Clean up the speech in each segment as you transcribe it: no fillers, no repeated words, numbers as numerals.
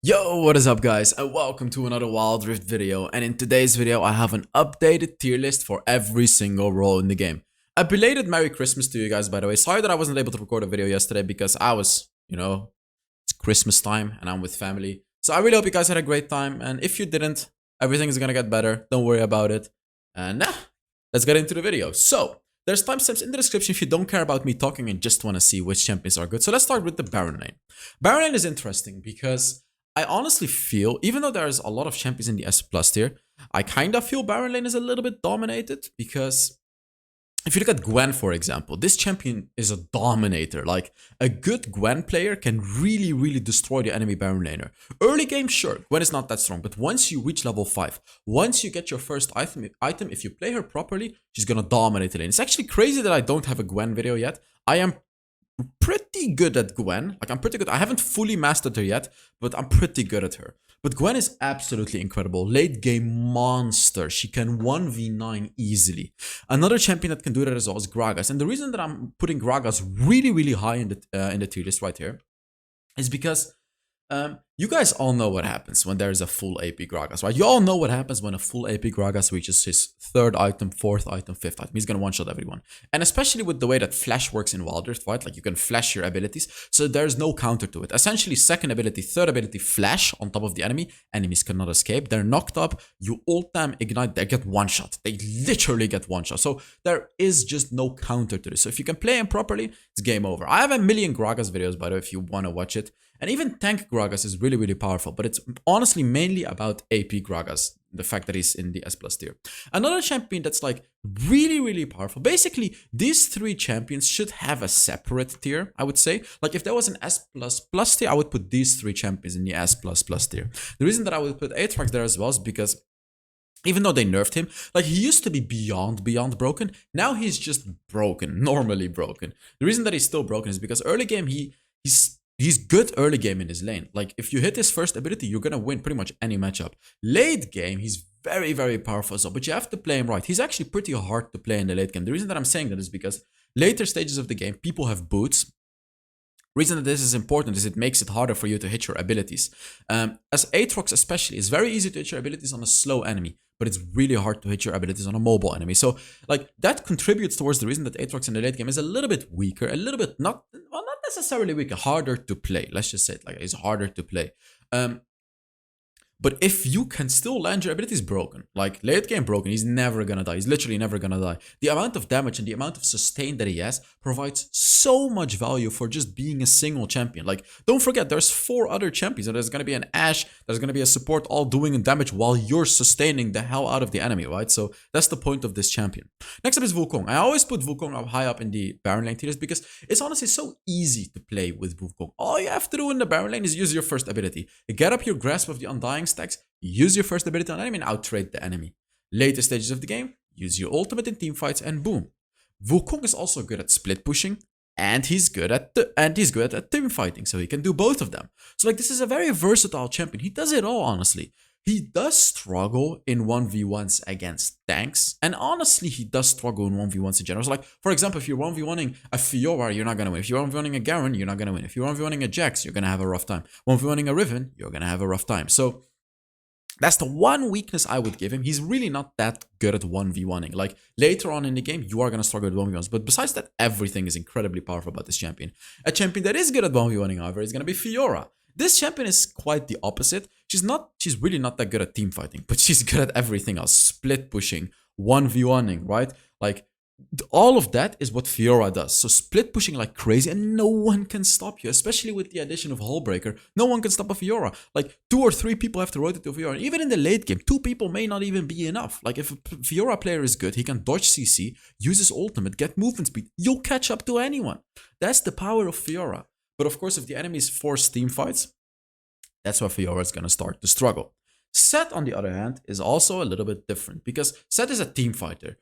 Yo, what is up guys, and welcome to another Wild Rift video. And in today's video I have an updated tier list for every single role in the game. A belated Merry Christmas to you guys, by the way. Sorry that I wasn't able to record a video yesterday because I was, it's Christmas time and I'm with family. So I really hope you guys had a great time, and if you didn't, everything is gonna get better, don't worry about it. And let's get into the video. So, there's timestamps in the description if you don't care about me talking and just want to see which champions are good. So let's start with the Baron lane. Baron lane is interesting because I honestly feel, even though there's a lot of champions in the S plus tier, I kind of feel Baron lane is a little bit dominated because if you look at Gwen, for example, this champion is a dominator. Like, a good Gwen player can really destroy the enemy Baron laner. Early game, sure, Gwen is not that strong, but once you reach level 5, once you get your first item, if you play her properly, she's gonna dominate the lane. It's actually crazy that I don't have a Gwen video yet. I am pretty good at Gwen. Like, I'm pretty good. I haven't fully mastered her yet, but I'm pretty good at her. But Gwen is absolutely incredible. Late game monster. She can 1v9 easily. Another champion that can do that as well is Gragas. And the reason that I'm putting Gragas really high in the tier list right here is because you guys all know what happens when there's a full AP Gragas, right? You all know what happens when a full AP Gragas reaches his 3rd item, 4th item, 5th item. He's gonna one-shot everyone. And especially with the way that Flash works in Wild Rift, right? Like, you can flash your abilities, so there's no counter to it. Essentially, 2nd ability, 3rd ability, flash on top of the enemy. Enemies cannot escape. They're knocked up. You ult them, ignite, they get one-shot. They literally get one-shot. So there is just no counter to this. So if you can play him properly, it's game over. I have a million Gragas videos, by the way, if you want to watch it. And even tank Gragas is really powerful, but it's honestly mainly about AP Gragas, the fact that he's in the S plus tier. Another champion that's like really powerful. Basically, these 3 champions should have a separate tier, I would say. Like, if there was an S plus tier, I would put these 3 champions in the S plus tier. The reason that I would put Aatrox there as well is because even though they nerfed him, like, he used to be beyond broken. Now he's just broken, normally broken. The reason that he's still broken is because early game he's good early game in his lane. Like, if you hit his first ability, you're gonna win pretty much any matchup. Late game, he's very powerful as well, but you have to play him right. He's actually pretty hard to play in the late game. The reason that I'm saying that is because later stages of the game, people have boots. Reason that this is important is it makes it harder for you to hit your abilities. As Aatrox especially, it's very easy to hit your abilities on a slow enemy, but it's really hard to hit your abilities on a mobile enemy. So, like, that contributes towards the reason that Aatrox in the late game is a little bit weaker, a little bit not necessarily weaker, harder to play. Let's just say it like it's harder to play. But if you can still land your abilities broken, like late game broken, he's never gonna die. He's literally never gonna die. The amount of damage and the amount of sustain that he has provides so much value for just being a single champion. Like, don't forget, there's 4 other champions. And there's gonna be an Ashe, there's gonna be a support, all doing damage while you're sustaining the hell out of the enemy, right? So that's the point of this champion. Next up is Wukong. I always put Wukong up high up in the Baron lane tiers because it's honestly so easy to play with Wukong. All you have to do in the Baron lane is use your first ability. Get up your grasp of the Undying stacks, use your first ability on enemy and out-trade the enemy. Later stages of the game, use your ultimate in team fights and boom. Wukong is also good at split pushing, and he's good at team fighting, so he can do both of them. So, like, this is a very versatile champion. He does it all, honestly. He does struggle in 1v1s against tanks, and honestly, he does struggle in 1v1s in general. So, like, for example, if you're 1v1ing a Fiora, you're not gonna win. If you're 1v1ing a Garen, you're not gonna win. If you're 1v1ing a Jax, you're gonna have a rough time. 1v1ing a Riven, you're gonna have a rough time. So, that's the one weakness I would give him. He's really not that good at 1v1ing. Like, later on in the game, you are going to struggle with 1v1s. But besides that, everything is incredibly powerful about this champion. A champion that is good at 1v1ing, however, is going to be Fiora. This champion is quite the opposite. She's really not that good at team fighting, but she's good at everything else. Split pushing, 1v1ing, right? Like, all of that is what Fiora does. So split pushing like crazy and no one can stop you, especially with the addition of Hullbreaker. No one can stop a Fiora. Like, 2 or 3 people have to rotate to Fiora. And even in the late game, 2 people may not even be enough. Like, if a Fiora player is good, he can dodge CC, use his ultimate, get movement speed. You'll catch up to anyone. That's the power of Fiora. But of course, if the enemies force team fights, that's where Fiora is going to start to struggle. Sett, on the other hand, is also a little bit different because Sett is a team fighter.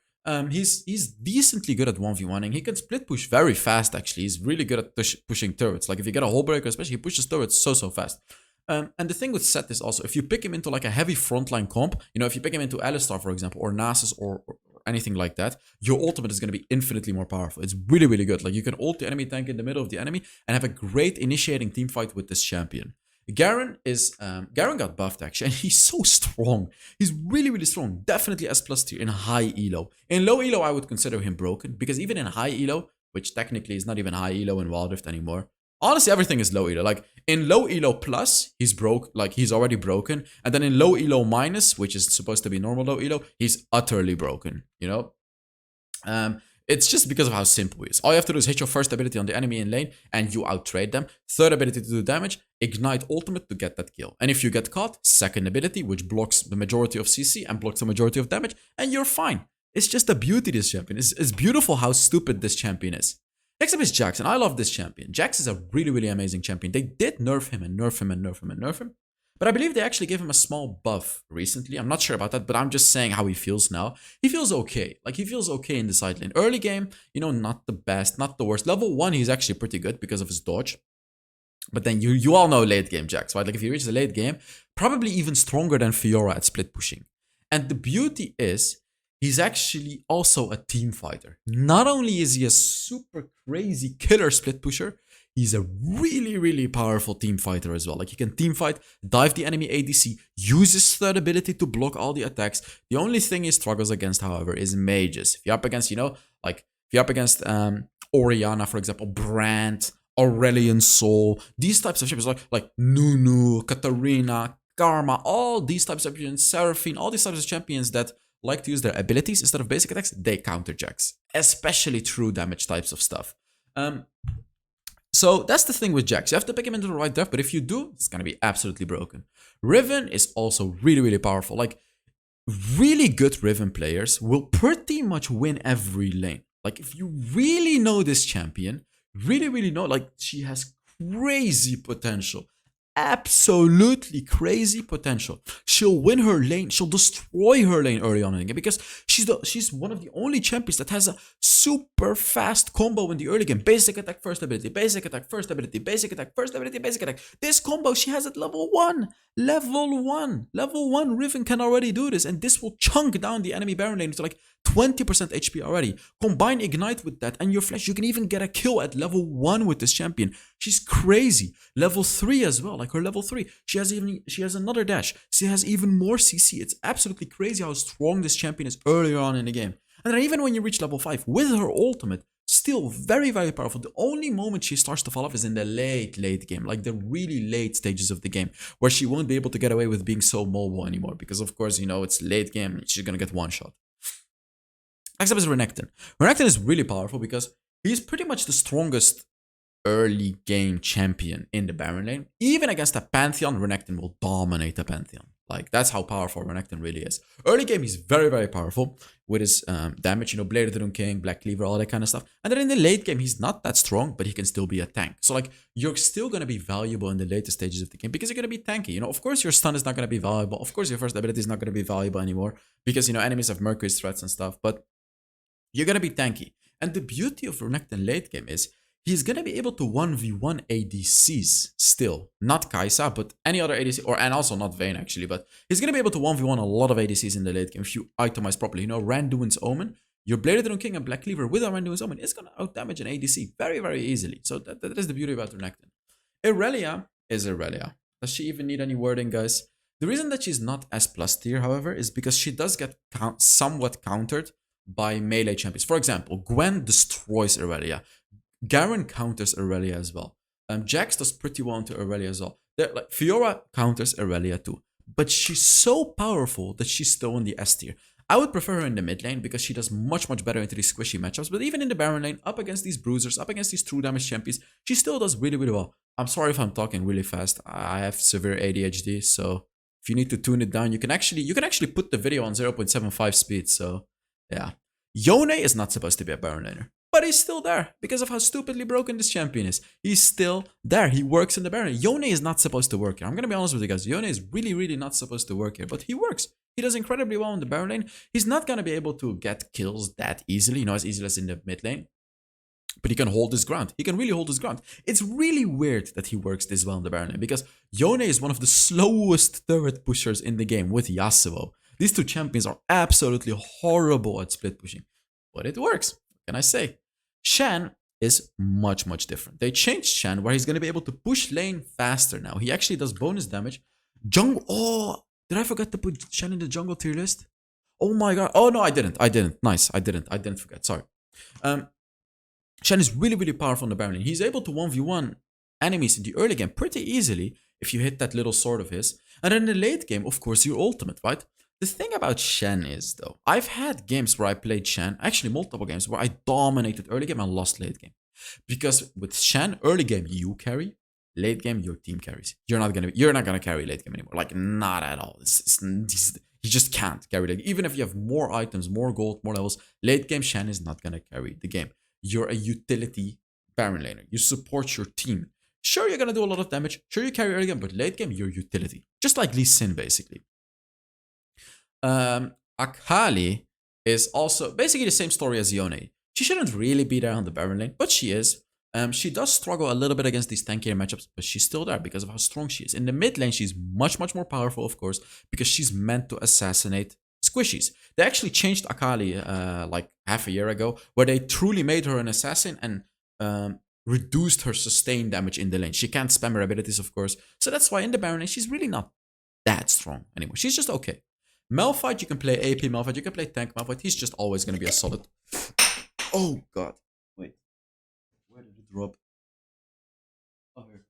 He's decently good at 1v1ing. He can split push very fast, actually. He's really good at pushing turrets. Like, if you get a Hullbreaker, especially, he pushes turrets so fast. And the thing with Sett is also, if you pick him into like a heavy frontline comp, if you pick him into Alistar, for example, or Nasus or anything like that, your ultimate is going to be infinitely more powerful. It's really good. Like, you can ult the enemy tank in the middle of the enemy and have a great initiating team fight with this champion. Garen got buffed actually, and he's so strong. He's really, really strong. Definitely S plus tier in high elo. In low elo, I would consider him broken because even in high elo, which technically is not even high elo in Wild Rift anymore. Honestly, everything is low elo. Like in low elo plus, he's broke. Like he's already broken, and then in low elo minus, which is supposed to be normal low elo, he's utterly broken. You know. It's just because of how simple he is. All you have to do is hit your first ability on the enemy in lane and you outtrade them. Third ability to do damage, ignite ultimate to get that kill. And if you get caught, second ability, which blocks the majority of CC and blocks the majority of damage, and you're fine. It's just the beauty of this champion. It's beautiful how stupid this champion is. Next up is Jax, and I love this champion. Jax is a really, really amazing champion. They did nerf him and nerf him and nerf him and nerf him. But I believe they actually gave him a small buff recently. I'm not sure about that, but I'm just saying how he feels now. He feels okay. Like, he feels okay in the side lane. Early game, you know, not the best, not the worst. Level 1, he's actually pretty good because of his dodge. But then you all know late game Jax, right? Like, if he reaches the late game, probably even stronger than Fiora at split pushing. And the beauty is, he's actually also a team fighter. Not only is he a super crazy killer split pusher, he's a really, really powerful team fighter as well. Like, he can team fight, dive the enemy ADC, use his third ability to block all the attacks. The only thing he struggles against, however, is mages. If you're up against, you know, like, if you're up against Orianna, for example, Brand, Aurelion Sol, these types of champions, like Nunu, Katarina, Karma, all these types of champions, Seraphine, all these types of champions that like to use their abilities instead of basic attacks, they counter Jax, especially true damage types of stuff. So that's the thing with Jax. You have to pick him into the right depth, but if you do, it's gonna be absolutely broken. Riven is also really, really powerful. Like, really good Riven players will pretty much win every lane. Like, if you really know this champion, really, really know, like, she has crazy potential. Absolutely crazy potential. She'll win her lane. She'll destroy her lane early on in the game because she's one of the only champions that has a super fast combo in the early game. Basic attack, first ability, basic attack, first ability, basic attack, first ability, basic attack. This combo she has at level 1. Level 1. Level 1 Riven can already do this, and this will chunk down the enemy Baron lane to like 20% HP already. Combine Ignite with that and your flash. You can even get a kill at level 1 with this champion. She's crazy. Level 3 as well. Like, her level 3. She has another dash. She has even more CC. It's absolutely crazy how strong this champion is earlier on in the game. And then even when you reach level 5 with her ultimate, still very, very powerful. The only moment she starts to fall off is in the late game, like the really late stages of the game, where she won't be able to get away with being so mobile anymore because, of course, you know, it's late game. She's gonna get one shot. Next up is Renekton. Renekton is really powerful because he's pretty much the strongest early game champion in the Baron lane. Even against a Pantheon, Renekton will dominate the Pantheon. Like, that's how powerful Renekton really is. Early game, he's very, very powerful with his damage, you know, Blade of the Rune King, Black Cleaver, all that kind of stuff. And then in the late game, he's not that strong, but he can still be a tank. So, like, you're still going to be valuable in the later stages of the game because you're going to be tanky. You know, of course, your stun is not going to be valuable. Of course, your first ability is not going to be valuable anymore because, you know, enemies have Mercury's threats and stuff. But you're going to be tanky. And the beauty of Renekton late game is he's going to be able to 1v1 ADCs still. Not Kai'Sa, but any other ADC, and also not Vayne actually, but he's going to be able to 1v1 a lot of ADCs in the late game if you itemize properly. You know, Randuin's Omen, your Blade of the Rune King and Black Cleaver with a Randuin's Omen is going to outdamage an ADC very, very easily. So that is the beauty about Renekton. Irelia is Irelia. Does she even need any wording, guys? The reason that she's not S plus tier, however, is because she does get somewhat countered by melee champions. For example, Gwen destroys Irelia. Garen counters Irelia as well. Jax does pretty well into Irelia as well. Like, Fiora counters Irelia too. But she's so powerful that she's still in the S tier. I would prefer her in the mid lane because she does much, much better into these squishy matchups. But even in the Baron lane, up against these bruisers, up against these true damage champions, she still does really, really well. I'm sorry if I'm talking really fast. I have severe ADHD, so if you need to tune it down, you can actually put the video on 0.75 speed. So yeah. Yone is not supposed to be a Baron laner, but he's still there because of how stupidly broken this champion is. He's still there. He works in the Baron. Yone is not supposed to work here. I'm going to be honest with you guys. Yone is really, really not supposed to work here, but he works. He does incredibly well in the Baron lane. He's not going to be able to get kills that easily, you know, as easily as in the mid lane. But he can hold his ground. He can really hold his ground. It's really weird that he works this well in the Baron lane because Yone is one of the slowest turret pushers in the game with Yasuo. These two champions are absolutely horrible at split pushing, but it works. What can I say? Shen is much, much different. They changed Shen where he's going to be able to push lane faster now. He actually does bonus damage. Jungle. Oh, did I forget to put Shen in the jungle tier list? Oh my god. Oh no, I didn't. I didn't. Nice. I didn't forget. Sorry. Shen is really, really powerful in the Baron lane. He's able to 1v1 enemies in the early game pretty easily if you hit that little sword of his. And then in the late game, of course, your ultimate, right? The thing about Shen is, though, I've had games where I played Shen, actually multiple games, where I dominated early game and lost late game. Because with Shen, early game, you carry. Late game, your team carries. You're not gonna carry late game anymore. Like, not at all. You just can't carry late. Even if you have more items, more gold, more levels, late game Shen is not gonna carry the game. You're a utility Baron laner. You support your team. Sure, you're gonna do a lot of damage. Sure, you carry early game, but late game, you're utility. Just like Lee Sin, basically. Akali is also basically the same story as Yone. She shouldn't really be there on the Baron lane, but she is. She does struggle a little bit against these tankier matchups, but she's still there because of how strong she is. In the mid lane, she's much, much more powerful, of course, because she's meant to assassinate squishies. They actually changed Akali like half a year ago, where they truly made her an assassin and reduced her sustained damage in the lane. She can't spam her abilities, of course. So that's why in the Baron lane, she's really not that strong anymore. She's just okay. Malphite, you can play AP Malphite, you can play tank Malphite. He's just always going to be a solid. Oh, God. Wait. Where did it drop? Oh, here.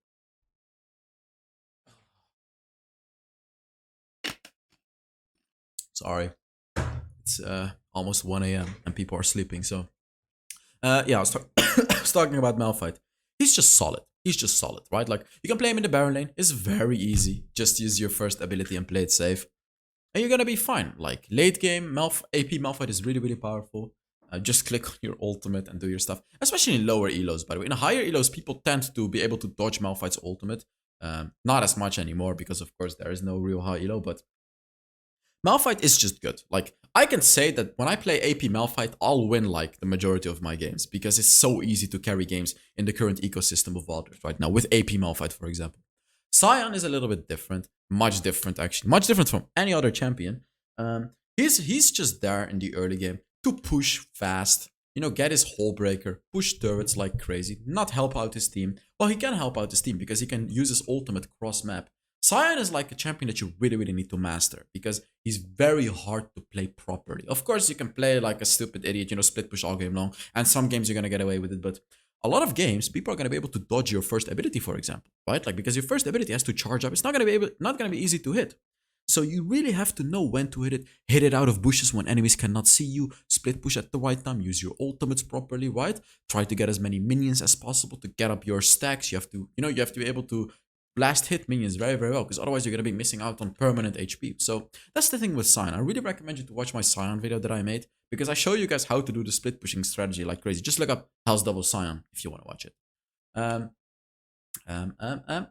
Sorry. It's almost 1 a.m. and people are sleeping, so. Yeah, I was, I was talking about Malphite. He's just solid. He's just solid, right? Like, you can play him in the Baron lane. It's very easy. Just use your first ability and play it safe. And you're gonna be fine. Like, late game, AP Malphite is really, really powerful. Just click on your ultimate and do your stuff. Especially in lower elos, by the way. In higher elos, people tend to be able to dodge Malphite's ultimate. Not as much anymore, because of course there is no real high elo, but Malphite is just good. Like, I can say that when I play AP Malphite, I'll win like the majority of my games, because it's so easy to carry games in the current ecosystem of Wild Rift right now, with AP Malphite, for example. Sion is a little bit different, much different actually, much different from any other champion. He's just there in the early game to push fast, you know, get his hole breaker, push turrets like crazy, not help out his team. Well, he can help out his team because he can use his ultimate cross map. Sion is like a champion that you really, really need to master because he's very hard to play properly. Of course, you can play like a stupid idiot, you know, split push all game long, and some games you're gonna get away with it, but a lot of games, people are going to be able to dodge your first ability, for example, right? Like, because your first ability has to charge up. It's not going to be easy to hit. So you really have to know when to hit it out of bushes when enemies cannot see you, split push at the right time, use your ultimates properly, right? Try to get as many minions as possible to get up your stacks. You have to, you know, you have to be able to blast hit minions very, very well, because otherwise you're going to be missing out on permanent HP. So that's the thing with Sion. I really recommend you to watch my Sion video that I made, because I show you guys how to do the split pushing strategy like crazy. Just look up HellsDevil Sion if you want to watch it.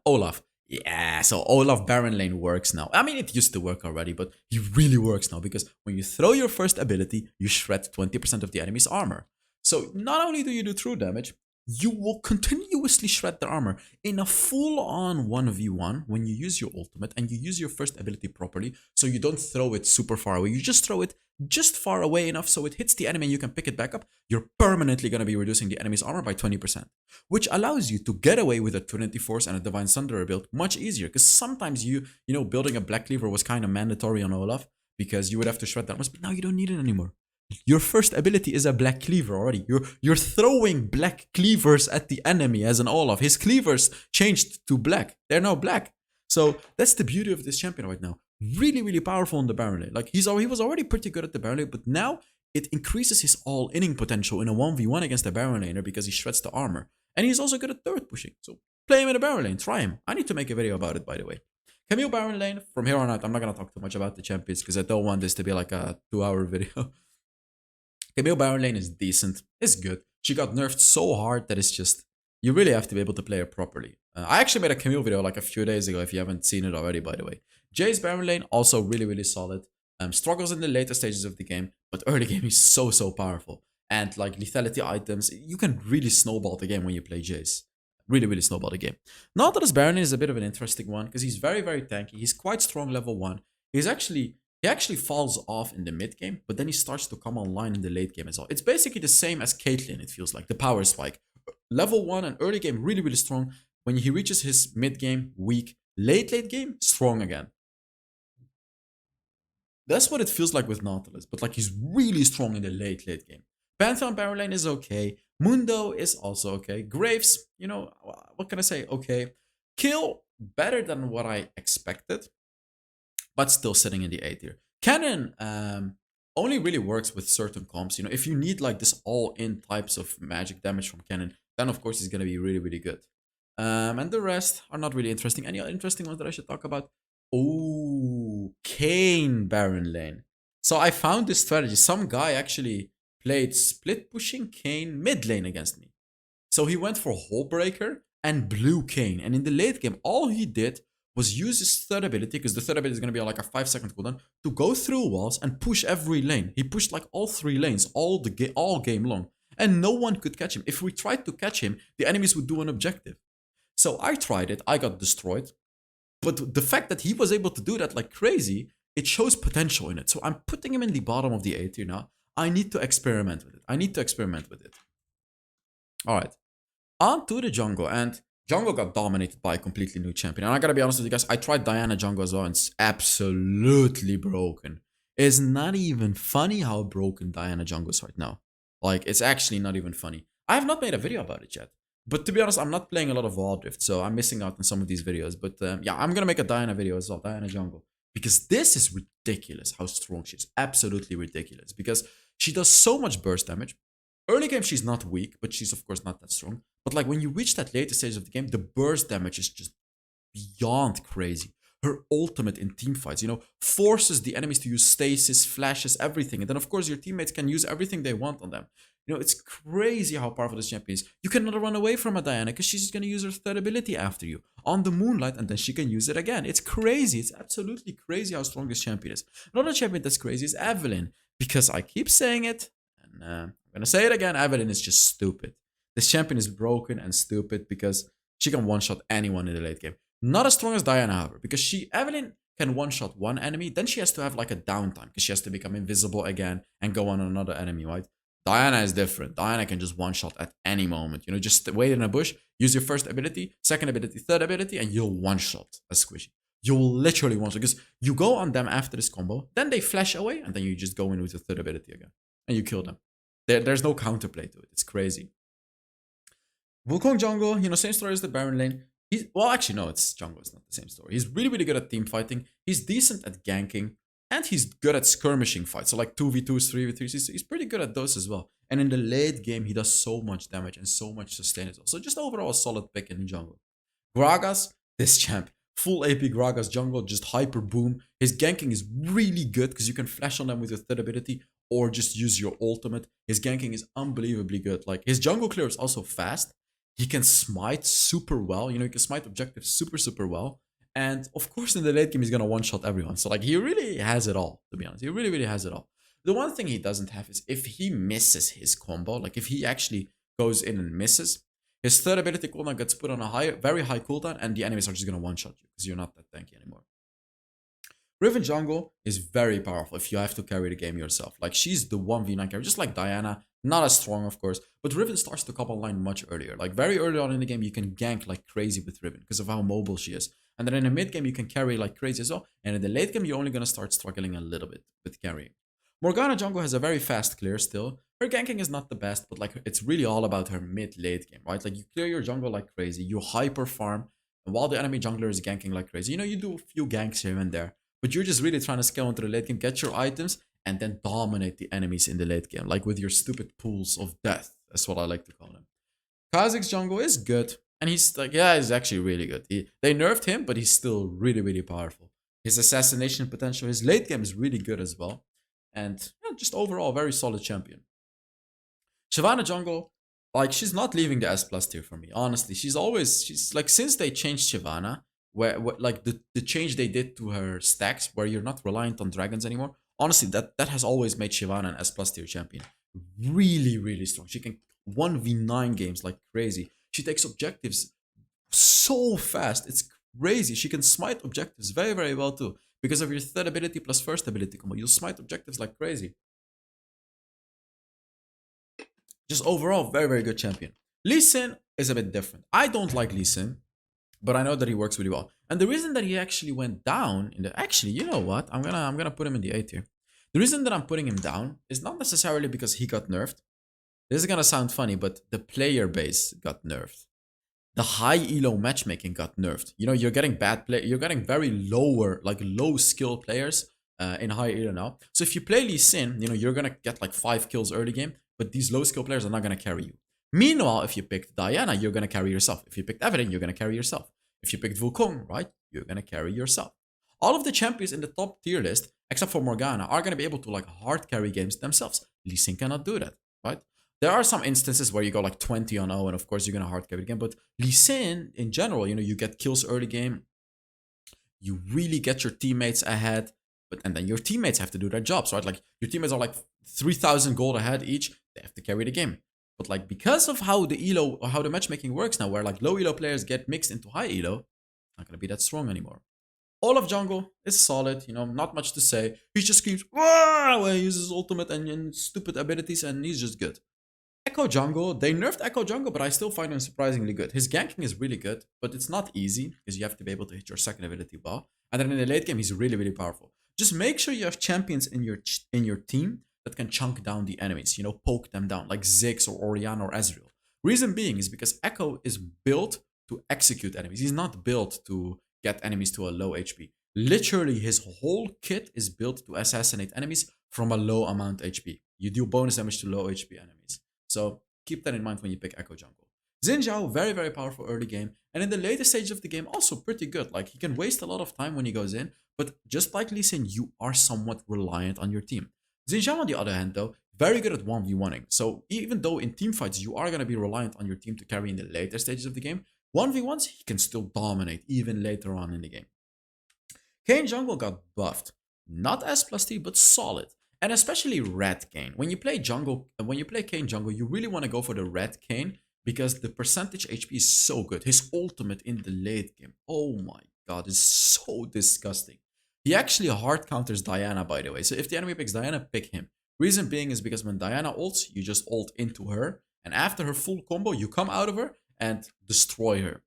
Olaf. Yeah, so Olaf Baron lane works now. I mean, it used to work already, but he really works now, because when you throw your first ability, you shred 20% of the enemy's armor. So not only do you do true damage, you will continuously shred the armor in a full-on 1v1 when you use your ultimate and you use your first ability properly, so you don't throw it super far away. You just throw it just far away enough so it hits the enemy and you can pick it back up. You're permanently going to be reducing the enemy's armor by 20%, which allows you to get away with a Trinity Force and a Divine Sunderer build much easier, because sometimes you know, building a Black Cleaver was kind of mandatory on Olaf because you would have to shred the armor, but now you don't need it anymore. Your first ability is a Black Cleaver already. You're throwing Black Cleavers at the enemy as an Olaf. His Cleavers changed to black. They're now black. So that's the beauty of this champion right now. Really, really powerful in the Baron lane. Like, he was already pretty good at the Baron lane, but now it increases his all-inning potential in a 1v1 against a Baron laner because he shreds the armor. And he's also good at turret pushing. So play him in the Baron lane. Try him. I need to make a video about it, by the way. Camille Baron lane, from here on out, I'm not going to talk too much about the champions because I don't want this to be like a 2-hour video. Camille Baron lane is decent. It's good. She got nerfed so hard that it's just, you really have to be able to play her properly. I actually made a Camille video like a few days ago if you haven't seen it already, by the way. Jay's Baron lane, also really, really solid. Struggles in the later stages of the game, but early game is so, so powerful. And like lethality items, you can really snowball the game when you play Jace. Really, really snowball the game. Nautilus Baron lane is a bit of an interesting one because he's very, very tanky. He's quite strong level 1. He actually falls off in the mid game, but then he starts to come online in the late game as well. It's basically the same as Caitlyn, it feels like, the power spike. Level 1 and early game, really, really strong. When he reaches his mid game, weak. Late game, strong again. That's what it feels like with Nautilus, but like he's really strong in the late game. Pantheon Baron Lane is okay. Mundo is also okay. Graves, you know, what can I say? Okay. Kill, better than what I expected, but still sitting in the A tier. Cannon only really works with certain comps. You know, if you need like this all-in types of magic damage from Cannon, then of course he's gonna be really, really good. And the rest are not really interesting. Any interesting ones that I should talk about? Oh, Kane Baron Lane. So I found this strategy. Some guy actually played split pushing Kane mid lane against me. So he went for Hole Breaker and Blue Kane. And in the late game, all he did was use his third ability, because the third ability is going to be like a 5-second cooldown, to go through walls and push every lane. He pushed like all 3 lanes all game long. And no one could catch him. If we tried to catch him, the enemies would do an objective. So I tried it. I got destroyed. But the fact that he was able to do that like crazy, it shows potential in it. So I'm putting him in the bottom of the A tier now. I need to experiment with it. All right. On to the jungle, and jungle got dominated by a completely new champion. And I gotta be honest with you guys, I tried Diana jungle as well, and it's absolutely broken. It's not even funny how broken Diana jungle is right now. Like, it's actually not even funny. I have not made a video about it yet. But to be honest, I'm not playing a lot of Wild Rift, so I'm missing out on some of these videos. But yeah, I'm gonna make a Diana video as well, Diana jungle. Because this is ridiculous how strong she is. Absolutely ridiculous. Because she does so much burst damage. Early game, she's not weak, but she's of course not that strong. But like when you reach that later stage of the game, the burst damage is just beyond crazy. Her ultimate in team fights, you know, forces the enemies to use stasis, flashes, everything. And then of course your teammates can use everything they want on them. You know, it's crazy how powerful this champion is. You cannot run away from a Diana because she's going to use her third ability after you on the Moonlight, and then she can use it again. It's crazy. It's absolutely crazy how strong this champion is. Another champion that's crazy is Evelynn, because I keep saying it, and I'm going to say it again, Evelynn is just stupid. This champion is broken and stupid because she can one-shot anyone in the late game. Not as strong as Diana, however, because Evelynn can one-shot one enemy, then she has to have like a downtime because she has to become invisible again and go on another enemy, right? Diana is different. Diana can just one-shot at any moment. You know, just wait in a bush, use your first ability, second ability, third ability, and you'll one-shot a squishy. You'll literally one-shot, because you go on them after this combo, then they flash away, and then you just go in with your third ability again, and you kill them. There's no counterplay to it. It's crazy. Wukong jungle, you know, same story as the Baron lane. Well, actually, no, it's jungle. It's not the same story. He's really, really good at team fighting. He's decent at ganking. And he's good at skirmishing fights. So like 2v2s, 3v3s. He's pretty good at those as well. And in the late game, he does so much damage and so much sustain as well. So just overall a solid pick in the jungle. Gragas, this champ. Full AP Gragas jungle, just hyper boom. His ganking is really good because you can flash on them with your third ability or just use your ultimate. His ganking is unbelievably good. Like, his jungle clear is also fast. He can smite super well. You know, he can smite objectives super, super well. And of course, in the late game, he's going to one-shot everyone. So like, he really has it all, to be honest. He really, really has it all. The one thing he doesn't have is if he misses his combo, like if he actually goes in and misses, his third ability cooldown gets put on a very high cooldown, and the enemies are just going to one-shot you because you're not that tanky anymore. Riven jungle is very powerful if you have to carry the game yourself. Like, she's the 1v9 carry, just like Diana. Not as strong, of course, but Riven starts to come online much earlier. Like, very early on in the game, you can gank like crazy with Riven because of how mobile she is. And then in the mid game, you can carry like crazy as well. And in the late game, you're only going to start struggling a little bit with carrying. Morgana jungle has a very fast clear still. Her ganking is not the best, but like, it's really all about her mid-late game, right? Like, you clear your jungle like crazy, you hyper farm, and while the enemy jungler is ganking like crazy, you know, you do a few ganks here and there, but you're just really trying to scale into the late game, get your items, and then dominate the enemies in the late game, like with your stupid pools of death. That's what I like to call them. Kha'Zix's jungle is good, and he's like, yeah, he's actually really good. They nerfed him, but he's still really, really powerful. His assassination potential, his late game is really good as well. And yeah, just overall, very solid champion. Shyvana jungle, like, she's not leaving the S plus tier for me, honestly. She's like, since they changed Shyvana, where like the change they did to her stacks, where you're not reliant on dragons anymore, honestly, that has always made Shyvana an S plus tier champion. Really, really strong. She can 1v9 games like crazy. She takes objectives so fast. It's crazy. She can smite objectives very, very well too. Because of your third ability plus first ability combo, you'll smite objectives like crazy. Just overall, very, very good champion. Lee Sin is a bit different. I don't like Lee Sin, but I know that he works really well. And the reason that he actually went down in the actually, you know what? I'm gonna put him in the A tier. The reason that I'm putting him down is not necessarily because he got nerfed. This is gonna sound funny, but the player base got nerfed. The high elo matchmaking got nerfed. You know, you're getting you're getting very lower, like low skill players in high elo now. So if you play Lee Sin, you know, you're gonna get like 5 kills early game, but these low skill players are not gonna carry you. Meanwhile, if you picked Diana, you're gonna carry yourself. If you picked Evelyn, you're gonna carry yourself. If you picked Wukong, right, you're gonna carry yourself. All of the champions in the top tier list, except for Morgana, are gonna be able to like hard carry games themselves. Lee Sin cannot do that, right? There are some instances where you go like 20 on 0, and of course you're gonna hard carry the game. But Lee Sin, in general, you know, you get kills early game, you really get your teammates ahead, but and then your teammates have to do their jobs, right? Like your teammates are like 3,000 gold ahead each, they have to carry the game. But like because of how the elo or how the matchmaking works now, where like low elo players get mixed into high elo, not gonna be that strong anymore. All of jungle is solid, you know, not much to say. He just screams, "Wah!" when he uses ultimate and stupid abilities, and he's just good. Echo Jungle, they nerfed Echo Jungle, but I still find him surprisingly good. His ganking is really good, but it's not easy because you have to be able to hit your second ability well. And then in the late game, he's really, really powerful. Just make sure you have champions in your team that can chunk down the enemies, you know, poke them down, like Ziggs or Orianna or Ezreal. Reason being is because Echo is built to execute enemies. He's not built to get enemies to a low HP. Literally, his whole kit is built to assassinate enemies from a low amount HP. You do bonus damage to low HP enemies. So keep that in mind when you pick Echo Jungle. Xin Zhao, very, very powerful early game. And in the later stage of the game, also pretty good. Like, he can waste a lot of time when he goes in. But just like Lee Sin, you are somewhat reliant on your team. Xin Zhao, on the other hand, though, very good at 1v1ing. So even though in team fights, you are going to be reliant on your team to carry in the later stages of the game, 1v1s, he can still dominate even later on in the game. Kayn Jungle got buffed. Not as plus T, but solid. And especially red Kayn. When you play Kayn jungle, you really want to go for the red Kayn because the percentage HP is so good. His ultimate in the late game, oh my god, is so disgusting. He actually hard counters Diana, by the way. So if the enemy picks Diana, pick him. Reason being is because when Diana ults, you just ult into her, and after her full combo, you come out of her and destroy her.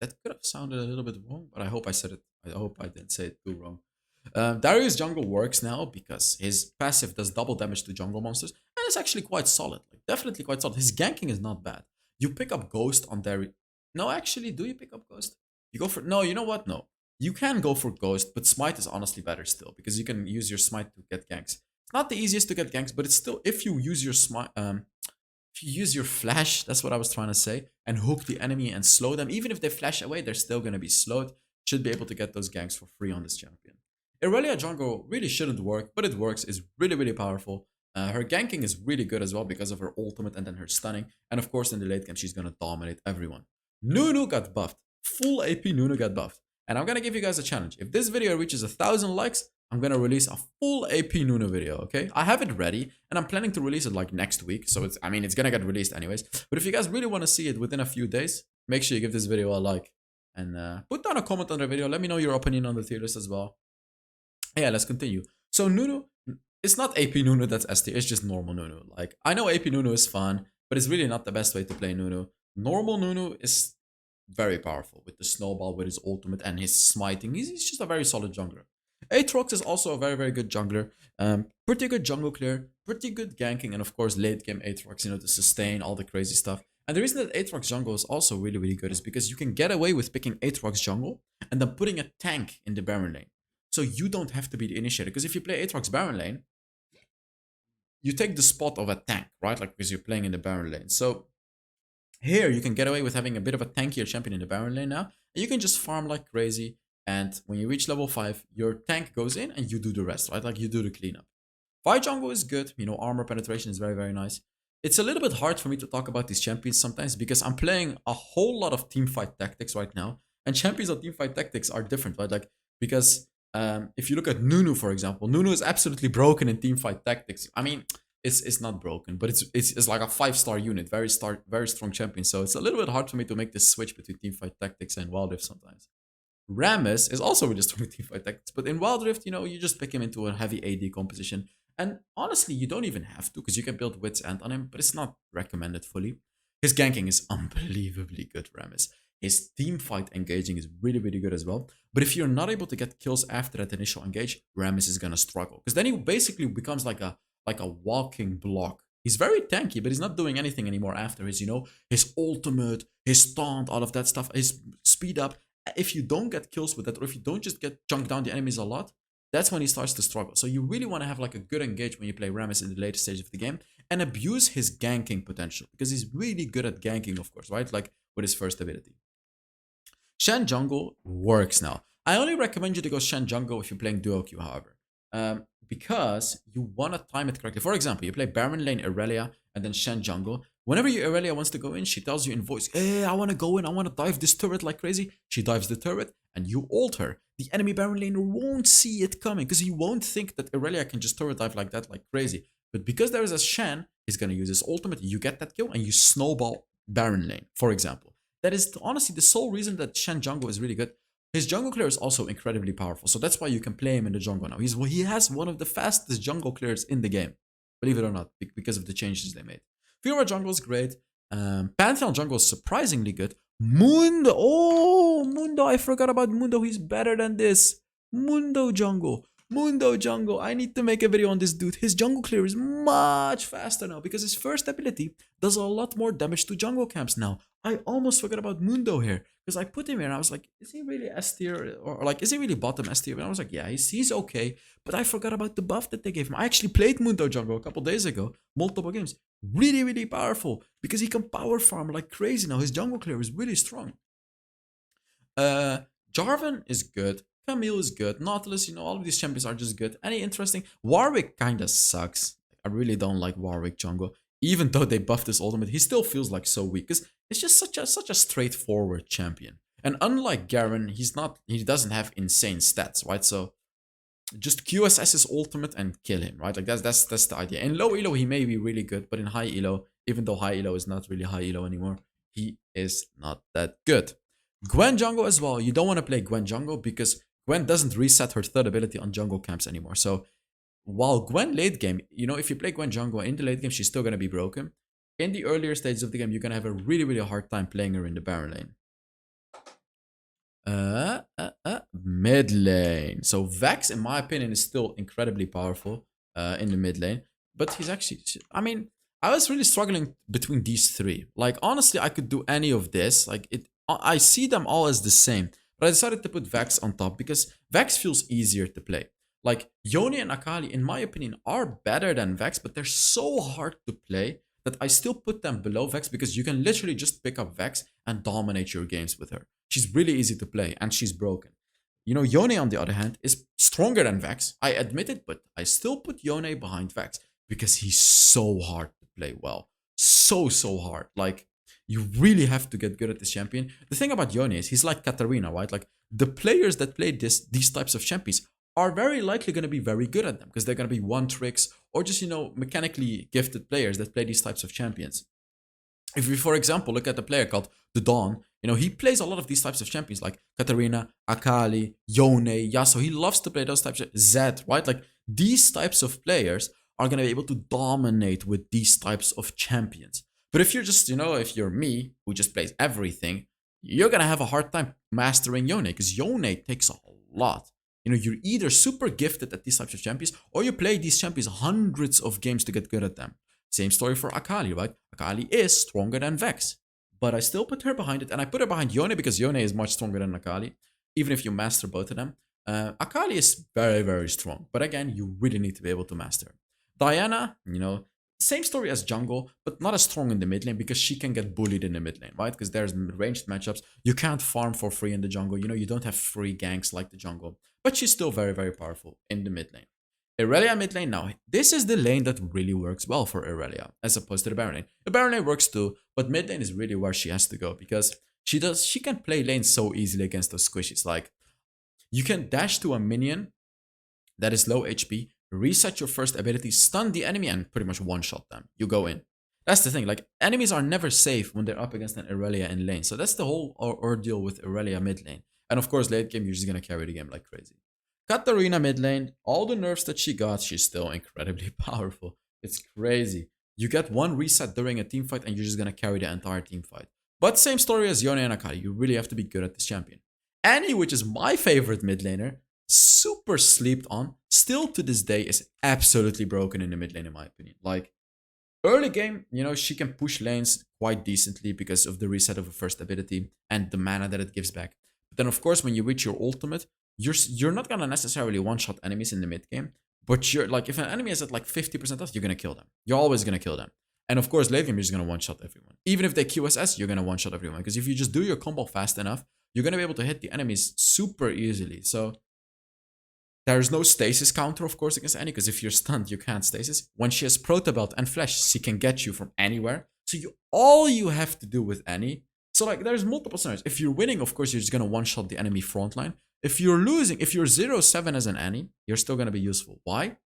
That could have sounded a little bit wrong, but I hope I said it. I hope I didn't say it too wrong. Darius jungle works now because his passive does double damage to jungle monsters, and it's actually quite solid. Like, definitely quite solid. His ganking is not bad. You pick up Ghost on Darius. No, actually, do you pick up Ghost? You go for no. You know what? No, you can go for Ghost, but Smite is honestly better still because you can use your Smite to get ganks. It's not the easiest to get ganks, but it's still if you use your Smite. If you use your flash, that's what I was trying to say, and hook the enemy and slow them, even if they flash away, they're still going to be slowed. Should be able to get those ganks for free on this champion. Irelia jungle really shouldn't work, but it works. It's really, really powerful. Her ganking is really good as well because of her ultimate and then her stunning. And of course, in the late game, she's going to dominate everyone. Nunu got buffed. Full AP Nunu got buffed. And I'm going to give you guys a challenge. If this video reaches 1,000 likes, I'm going to release a full AP Nunu video, okay? I have it ready, and I'm planning to release it like next week. So it's going to get released anyways. But if you guys really want to see it within a few days, make sure you give this video a like. And put down a comment on the video. Let me know your opinion on the tier list as well. Yeah, let's continue. So Nunu, it's not AP Nunu that's S tier. It's just normal Nunu. Like, I know AP Nunu is fun, but it's really not the best way to play Nunu. Normal Nunu is very powerful with the snowball, with his ultimate and his smiting. He's just a very solid jungler. Aatrox is also a very, very good jungler. Pretty good jungle clear, pretty good ganking, and of course late game Aatrox, you know, to sustain all the crazy stuff. And the reason that Aatrox jungle is also really, really good is because you can get away with picking Aatrox jungle and then putting a tank in the Baron lane. So you don't have to be the initiator. Because if you play Aatrox Baron lane, you take the spot of a tank, right? Like, because you're playing in the Baron lane. So here you can get away with having a bit of a tankier champion in the Baron lane now. And you can just farm like crazy. And when you reach level 5, your tank goes in and you do the rest, right? Like, you do the cleanup. Vi jungle is good. You know, armor penetration is very, very nice. It's a little bit hard for me to talk about these champions sometimes because I'm playing a whole lot of teamfight tactics right now. And champions on teamfight tactics are different, right? Like, because if you look at Nunu, for example, Nunu is absolutely broken in teamfight tactics. I mean, it's not broken, but it's like a 5-star unit, very strong champion. So it's a little bit hard for me to make this switch between teamfight tactics and Wild Rift sometimes. Rammus is also really strong with teamfight tactics, but in Wild Rift, you know, you just pick him into a heavy AD composition. And honestly, you don't even have to because you can build Wit's End on him, but it's not recommended fully. His ganking is unbelievably good, Ramis. His team fight engaging is really, really good as well. But if you're not able to get kills after that initial engage, Ramis is gonna struggle. Because then he basically becomes like a walking block. He's very tanky, but he's not doing anything anymore after his, his ultimate, his taunt, all of that stuff, his speed up. If you don't get kills with that, or if you don't just get chunk down the enemies a lot, that's when he starts to struggle. So you really want to have like a good engage when you play Rammus in the later stage of the game and abuse his ganking potential because he's really good at ganking, of course, right? Like with his first ability. Shen Jungle works now. I only recommend you to go Shen Jungle if you're playing duo queue, however, because you want to time it correctly. For example, you play Baron lane Irelia and then Shen Jungle. Whenever your Irelia wants to go in, she tells you in voice, hey, I want to go in, I want to dive this turret like crazy. She dives the turret and you ult her. The enemy Baron laner won't see it coming because he won't think that Irelia can just turret dive like that like crazy. But because there is a Shen, he's going to use his ultimate, you get that kill and you snowball Baron lane, for example. That is honestly the sole reason that Shen Jungle is really good. His jungle clear is also incredibly powerful, so that's why you can play him in the jungle now. He has one of the fastest jungle clears in the game, believe it or not, because of the changes they made. Fiora jungle is great. Pantheon jungle is surprisingly good. Mundo, I forgot about Mundo. He's better than this. Mundo jungle. I need to make a video on this dude. His jungle clear is much faster now because his first ability does a lot more damage to jungle camps now. I almost forgot about Mundo here because I put him here and I was like, is he really S tier or like is he really bottom S tier? And I was like, yeah, he's okay. But I forgot about the buff that they gave him. I actually played Mundo jungle a couple days ago, multiple games. Really, really powerful because he can power farm like crazy now. His jungle clear is really strong. Jarvan is good. Camille is good. Nautilus, all of these champions are just good. Any interesting? Warwick kind of sucks. I really don't like Warwick jungle. Even though they buffed his ultimate, he still feels like so weak. Because it's just such a straightforward champion. And unlike Garen, he doesn't have insane stats, right? So just QSS his ultimate and kill him, right? Like that's the idea. In low elo, he may be really good, but in high elo, even though high elo is not really high elo anymore, he is not that good. Gwen jungle as well. You don't want to play Gwen jungle because Gwen doesn't reset her third ability on jungle camps anymore. So while Gwen late game, if you play Gwen jungle in the late game, she's still going to be broken. In the earlier stages of the game, you're going to have a really, really hard time playing her in the Baron lane. Mid lane. So Vex, in my opinion, is still incredibly powerful in the mid lane. But he's actually, I was really struggling between these three. Like, honestly, I could do any of this. Like, I see them all as the same. But I decided to put Vex on top because Vex feels easier to play. Like, Yone and Akali, in my opinion, are better than Vex, but they're so hard to play that I still put them below Vex because you can literally just pick up Vex and dominate your games with her. She's really easy to play and she's broken. Yone, on the other hand, is stronger than Vex. I admit it, but I still put Yone behind Vex because he's so hard to play well. So hard. Like, you really have to get good at this champion. The thing about Yone is he's like Katarina, right? Like, the players that play these types of champions are very likely going to be very good at them because they're going to be one tricks or just, mechanically gifted players that play these types of champions. If we, for example, look at a player called The Dawn, he plays a lot of these types of champions like Katarina, Akali, Yone, Yasuo. He loves to play those types of Zed, right? Like, these types of players are going to be able to dominate with these types of champions. But if you're just, if you're me, who just plays everything, you're going to have a hard time mastering Yone because Yone takes a lot. You're either super gifted at these types of champions or you play these champions hundreds of games to get good at them. Same story for Akali, right? Akali is stronger than Vex, but I still put her behind it. And I put her behind Yone because Yone is much stronger than Akali, even if you master both of them. Akali is very, very strong, but again, you really need to be able to master. Diana, same story as jungle, but not as strong in the mid lane because she can get bullied in the mid lane, right? Because there's ranged matchups. You can't farm for free in the jungle. You don't have free ganks like the jungle. But she's still very, very powerful in the mid lane. Irelia mid lane now. This is the lane that really works well for Irelia as opposed to the Baron lane. The Baron lane works too, but mid lane is really where she has to go because she can play lane so easily against those squishies. Like, you can dash to a minion that is low HP, reset your first ability, stun the enemy, and pretty much one-shot them. You go in. That's the thing. Like, enemies are never safe when they're up against an Irelia in lane. So that's the whole ordeal with Irelia mid lane. And of course, late game, you're just going to carry the game like crazy. Katarina mid lane, all the nerfs that she got, she's still incredibly powerful. It's crazy. You get one reset during a team fight and you're just gonna carry the entire team fight. But same story as Yone and Akali. You really have to be good at this champion. Annie, which is my favorite mid laner, super slept on, still to this day is absolutely broken in the mid lane in my opinion. Like, early game, she can push lanes quite decently because of the reset of her first ability and the mana that it gives back. But then, of course, when you reach your ultimate, you're not gonna necessarily one-shot enemies in the mid game. But you're like, if an enemy is at like 50% health, you're gonna kill them. You're always gonna kill them. And of course, late game, you're just gonna one-shot everyone. Even if they QSS, you're gonna one-shot everyone. Because if you just do your combo fast enough, you're gonna be able to hit the enemies super easily. So there's no stasis counter, of course, against Annie, because if you're stunned, you can't stasis. When she has Proto Belt and Flash, she can get you from anywhere. So all you have to do with Annie. So like, there's multiple scenarios. If you're winning, of course, you're just gonna one-shot the enemy frontline. If you're losing, if you're 0-7 as an Annie, you're still gonna be useful. Why?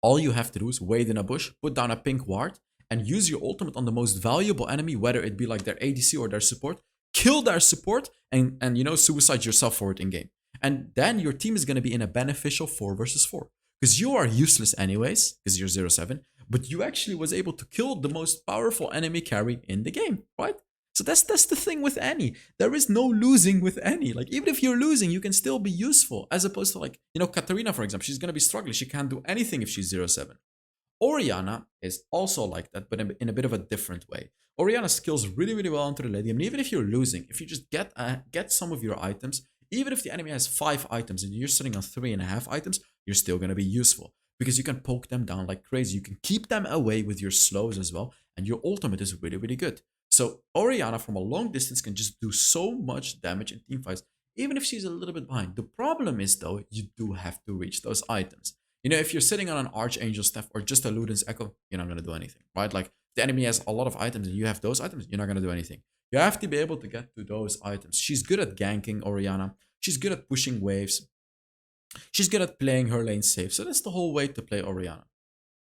All you have to do is wait in a bush, put down a pink ward, and use your ultimate on the most valuable enemy, whether it be like their ADC or their support. Kill their support and suicide yourself for it in game. And then your team is going to be in a beneficial 4 versus 4. Because you are useless anyways, because you're 0-7. But you actually was able to kill the most powerful enemy carry in the game, right? So that's the thing with Annie. There is no losing with Annie. Like, even if you're losing, you can still be useful. As opposed to like, Katarina, for example. She's going to be struggling. She can't do anything if she's 0-7. Orianna is also like that, but in a bit of a different way. Orianna skills really, really well onto the late game. And even if you're losing, if you just get some of your items, even if the enemy has 5 items and you're sitting on 3.5 items, you're still going to be useful. Because you can poke them down like crazy. You can keep them away with your slows as well. And your ultimate is really, really good. So Orianna from a long distance can just do so much damage in teamfights, even if she's a little bit behind. The problem is, though, you do have to reach those items. If you're sitting on an Archangel Staff or just a Luden's Echo, you're not going to do anything, right? Like, the enemy has a lot of items and you have those items, you're not going to do anything. You have to be able to get to those items. She's good at ganking, Orianna. She's good at pushing waves. She's good at playing her lane safe. So that's the whole way to play Orianna.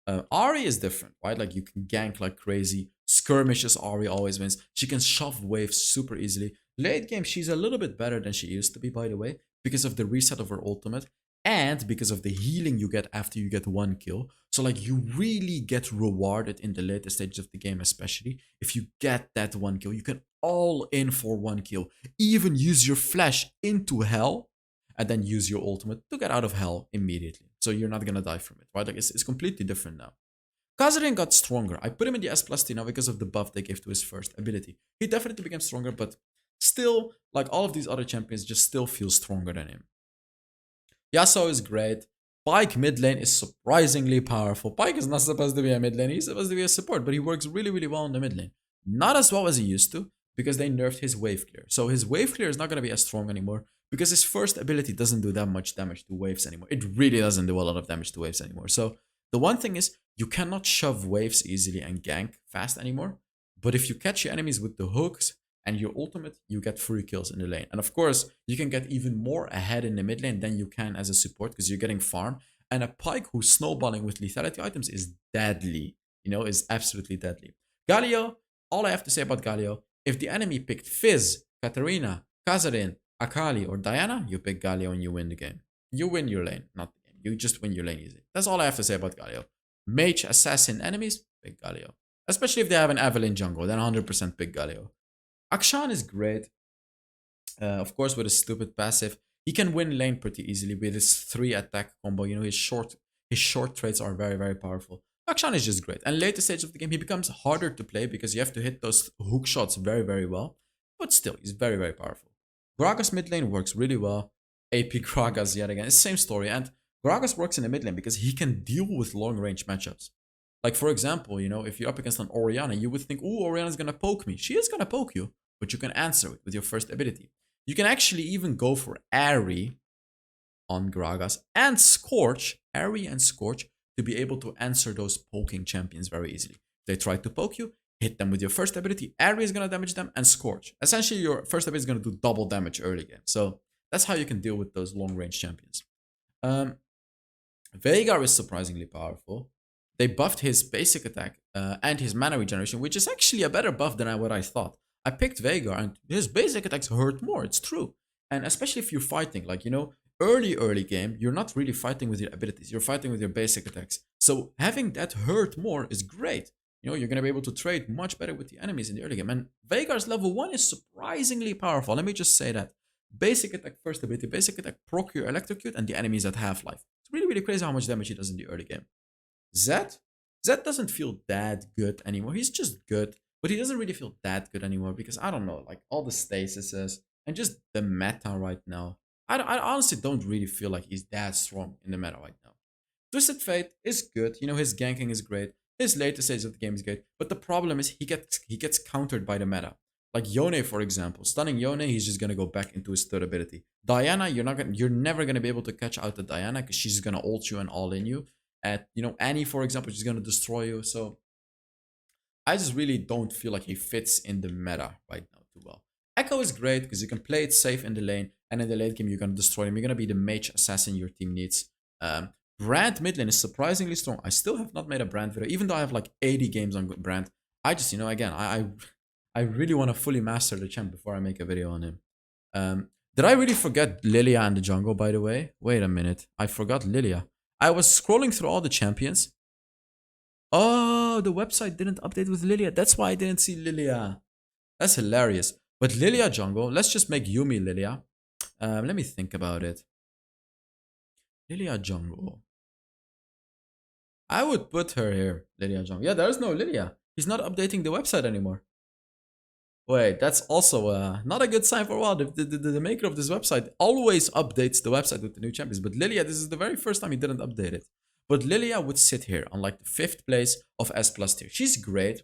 Ahri is different, right? Like, you can gank like crazy. Skirmishes, Ahri always wins. She can shove waves super easily. Late game, she's a little bit better than she used to be, by the way, because of the reset of her ultimate. And because of the healing you get after you get 1 kill. So like, you really get rewarded in the later stages of the game, especially if you get that 1 kill. You can all in for 1 kill. Even use your flash into hell and then use your ultimate to get out of hell immediately. So you're not gonna die from it, right? Like, it's completely different now. Khazarian got stronger. I put him in the S+ tier now because of the buff they gave to his first ability. He definitely became stronger, but still, like all of these other champions, just still feel stronger than him. Yasuo is great. Pyke mid lane is surprisingly powerful. Pyke is not supposed to be a mid lane. He's supposed to be a support, but he works really, really well in the mid lane. Not as well as he used to, because they nerfed his wave clear. So his wave clear is not going to be as strong anymore, because his first ability doesn't do that much damage to waves anymore. It really doesn't do a lot of damage to waves anymore. So the one thing is, you cannot shove waves easily and gank fast anymore. But if you catch your enemies with the hooks and your ultimate, you get free kills in the lane. And of course, you can get even more ahead in the mid lane than you can as a support, because you're getting farm. And a Pyke who's snowballing with lethality items is deadly, is absolutely deadly. Galio, all I have to say about Galio, if the enemy picked Fizz, Katarina, Khazarian, Akali, or Diana, you pick Galio and you win the game. You win your lane, not the game. You just win your lane easy. That's all I have to say about Galio. Mage, Assassin, enemies, pick Galio. Especially if they have an Evelyn jungle, then 100% pick Galio. Akshan is great. Of course, with his stupid passive, he can win lane pretty easily with his 3 attack combo. His short traits are very, very powerful. Akshan is just great. And later stage of the game, he becomes harder to play because you have to hit those hook shots very, very well. But still, he's very, very powerful. Gragas mid lane works really well. AP Gragas yet again. It's the same story. And Gragas works in the mid lane because he can deal with long range matchups. Like, for example, if you're up against an Orianna, you would think, oh, Orianna's going to poke me. She is going to poke you, but you can answer it with your first ability. You can actually even go for Ahri on Gragas and Scorch, Ahri and Scorch, to be able to answer those poking champions very easily. If they try to poke you, hit them with your first ability. Ahri is going to damage them and Scorch. Essentially, your first ability is going to do double damage early game. So that's how you can deal with those long range champions. Veigar is surprisingly powerful. They buffed his basic attack and his mana regeneration, which is actually a better buff than what I thought. I picked Veigar and his basic attacks hurt more, it's true. And especially if you're fighting, like, early game, you're not really fighting with your abilities. You're fighting with your basic attacks. So having that hurt more is great. You're going to be able to trade much better with the enemies in the early game. And Veigar's level 1 is surprisingly powerful. Let me just say that. Basic attack first ability, basic attack proc your electrocute, and the enemies at half-life. It's really, really crazy how much damage he does in the early game. Zed doesn't feel that good anymore. He's just good, but he doesn't really feel that good anymore because, I don't know, like all the stasises and just the meta right now. I honestly don't really feel like he's that strong in the meta right now. Twisted Fate is good. His ganking is great. His later stage of the game is great. But the problem is he gets countered by the meta. Like Yone, for example. Stunning Yone, he's just gonna go back into his third ability. Diana, you're never gonna be able to catch out the Diana because she's gonna ult you and all in you. At Annie, for example, she's gonna destroy you. So I just really don't feel like he fits in the meta right now too well. Echo is great because you can play it safe in the lane, and in the late game you're gonna destroy him. You're gonna be the mage assassin your team needs. Brand mid lane is surprisingly strong. I still have not made a Brand video, even though I have like 80 games on Brand. I just, again, I really want to fully master the champ before I make a video on him. Did I really forget Lilia and the jungle, by the way? Wait a minute. I forgot Lilia. I was scrolling through all the champions. Oh, the website didn't update with Lilia. That's why I didn't see Lilia. That's hilarious. But Lilia jungle, let's just make Yumi Lilia. Let me think about it. Lilia jungle. I would put her here, Lilia jungle. Yeah, there's no Lilia. He's not updating the website anymore. Wait, that's also not a good sign for a while. The maker of this website always updates the website with the new champions. But Lilia, this is the very first time he didn't update it. But Lilia would sit here on like the 5th place of S+ tier. She's great.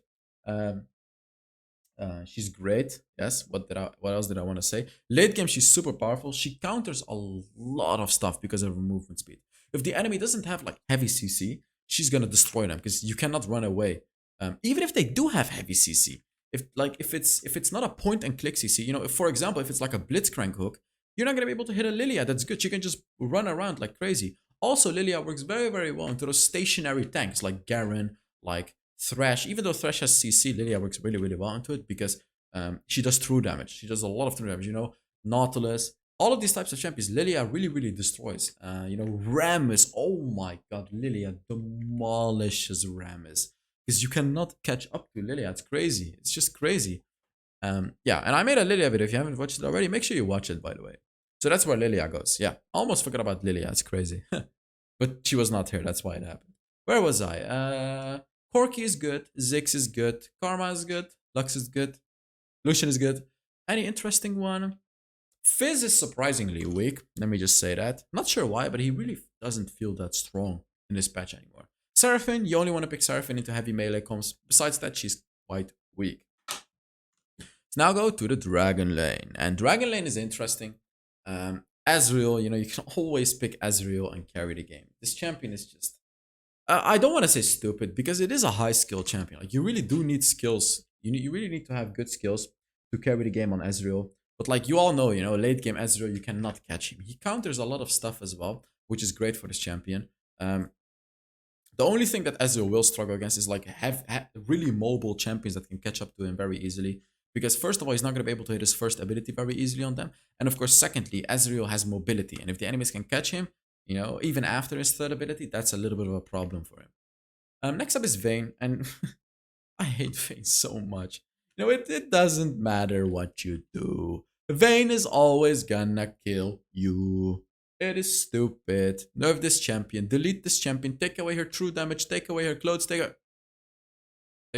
She's great. Yes. What else did I want to say? Late game, she's super powerful. She counters a lot of stuff because of her movement speed. If the enemy doesn't have like heavy CC, she's gonna destroy them because you cannot run away. Even if they do have heavy CC, if it's not a point and click CC, if, for example, if it's like a blitzcrank hook, you're not gonna be able to hit a Lilia. That's good. She can just run around like crazy. Also, Lilia works very, very well into those stationary tanks like Garen, like Thresh. Even though Thresh has CC, Lilia works really, really well into it because she does true damage. She does a lot of true damage. Nautilus, all of these types of champions, Lilia really, really destroys. Rammus. Oh my god, Lilia demolishes Rammus. Because you cannot catch up to Lilia. It's crazy. It's just crazy. Yeah, and I made a Lilia video. If you haven't watched it already, make sure you watch it, by the way. So that's where Lilia goes. Yeah, almost forgot about Lilia. It's crazy. But she was not here. That's why it happened. Where was I? Corki is good. Ziggs is good. Karma is good. Lux is good. Lucian is good. Any interesting one? Fizz is surprisingly weak. Let me just say that. Not sure why, but he really doesn't feel that strong in this patch anymore. Seraphine, you only want to pick Seraphine into heavy melee comps. Besides that, she's quite weak. Let's now go to the Dragon Lane. And Dragon Lane is interesting. Ezreal, you can always pick Ezreal and carry the game. This champion is just... I don't want to say stupid because it is a high skill champion. Like, you really do need skills. You really need to have good skills to carry the game on Ezreal. But like you all know, late game Ezreal, you cannot catch him. He counters a lot of stuff as well, which is great for this champion. The only thing that Ezreal will struggle against is like have really mobile champions that can catch up to him very easily. Because first of all, he's not going to be able to hit his first ability very easily on them. And of course, secondly, Ezreal has mobility. And if the enemies can catch him, even after his third ability, that's a little bit of a problem for him. Next up is Vayne. And I hate Vayne so much. It doesn't matter what you do. Vayne is always gonna kill you. It is stupid. Nerf this champion. Delete this champion. Take away her true damage. Take away her clothes. Take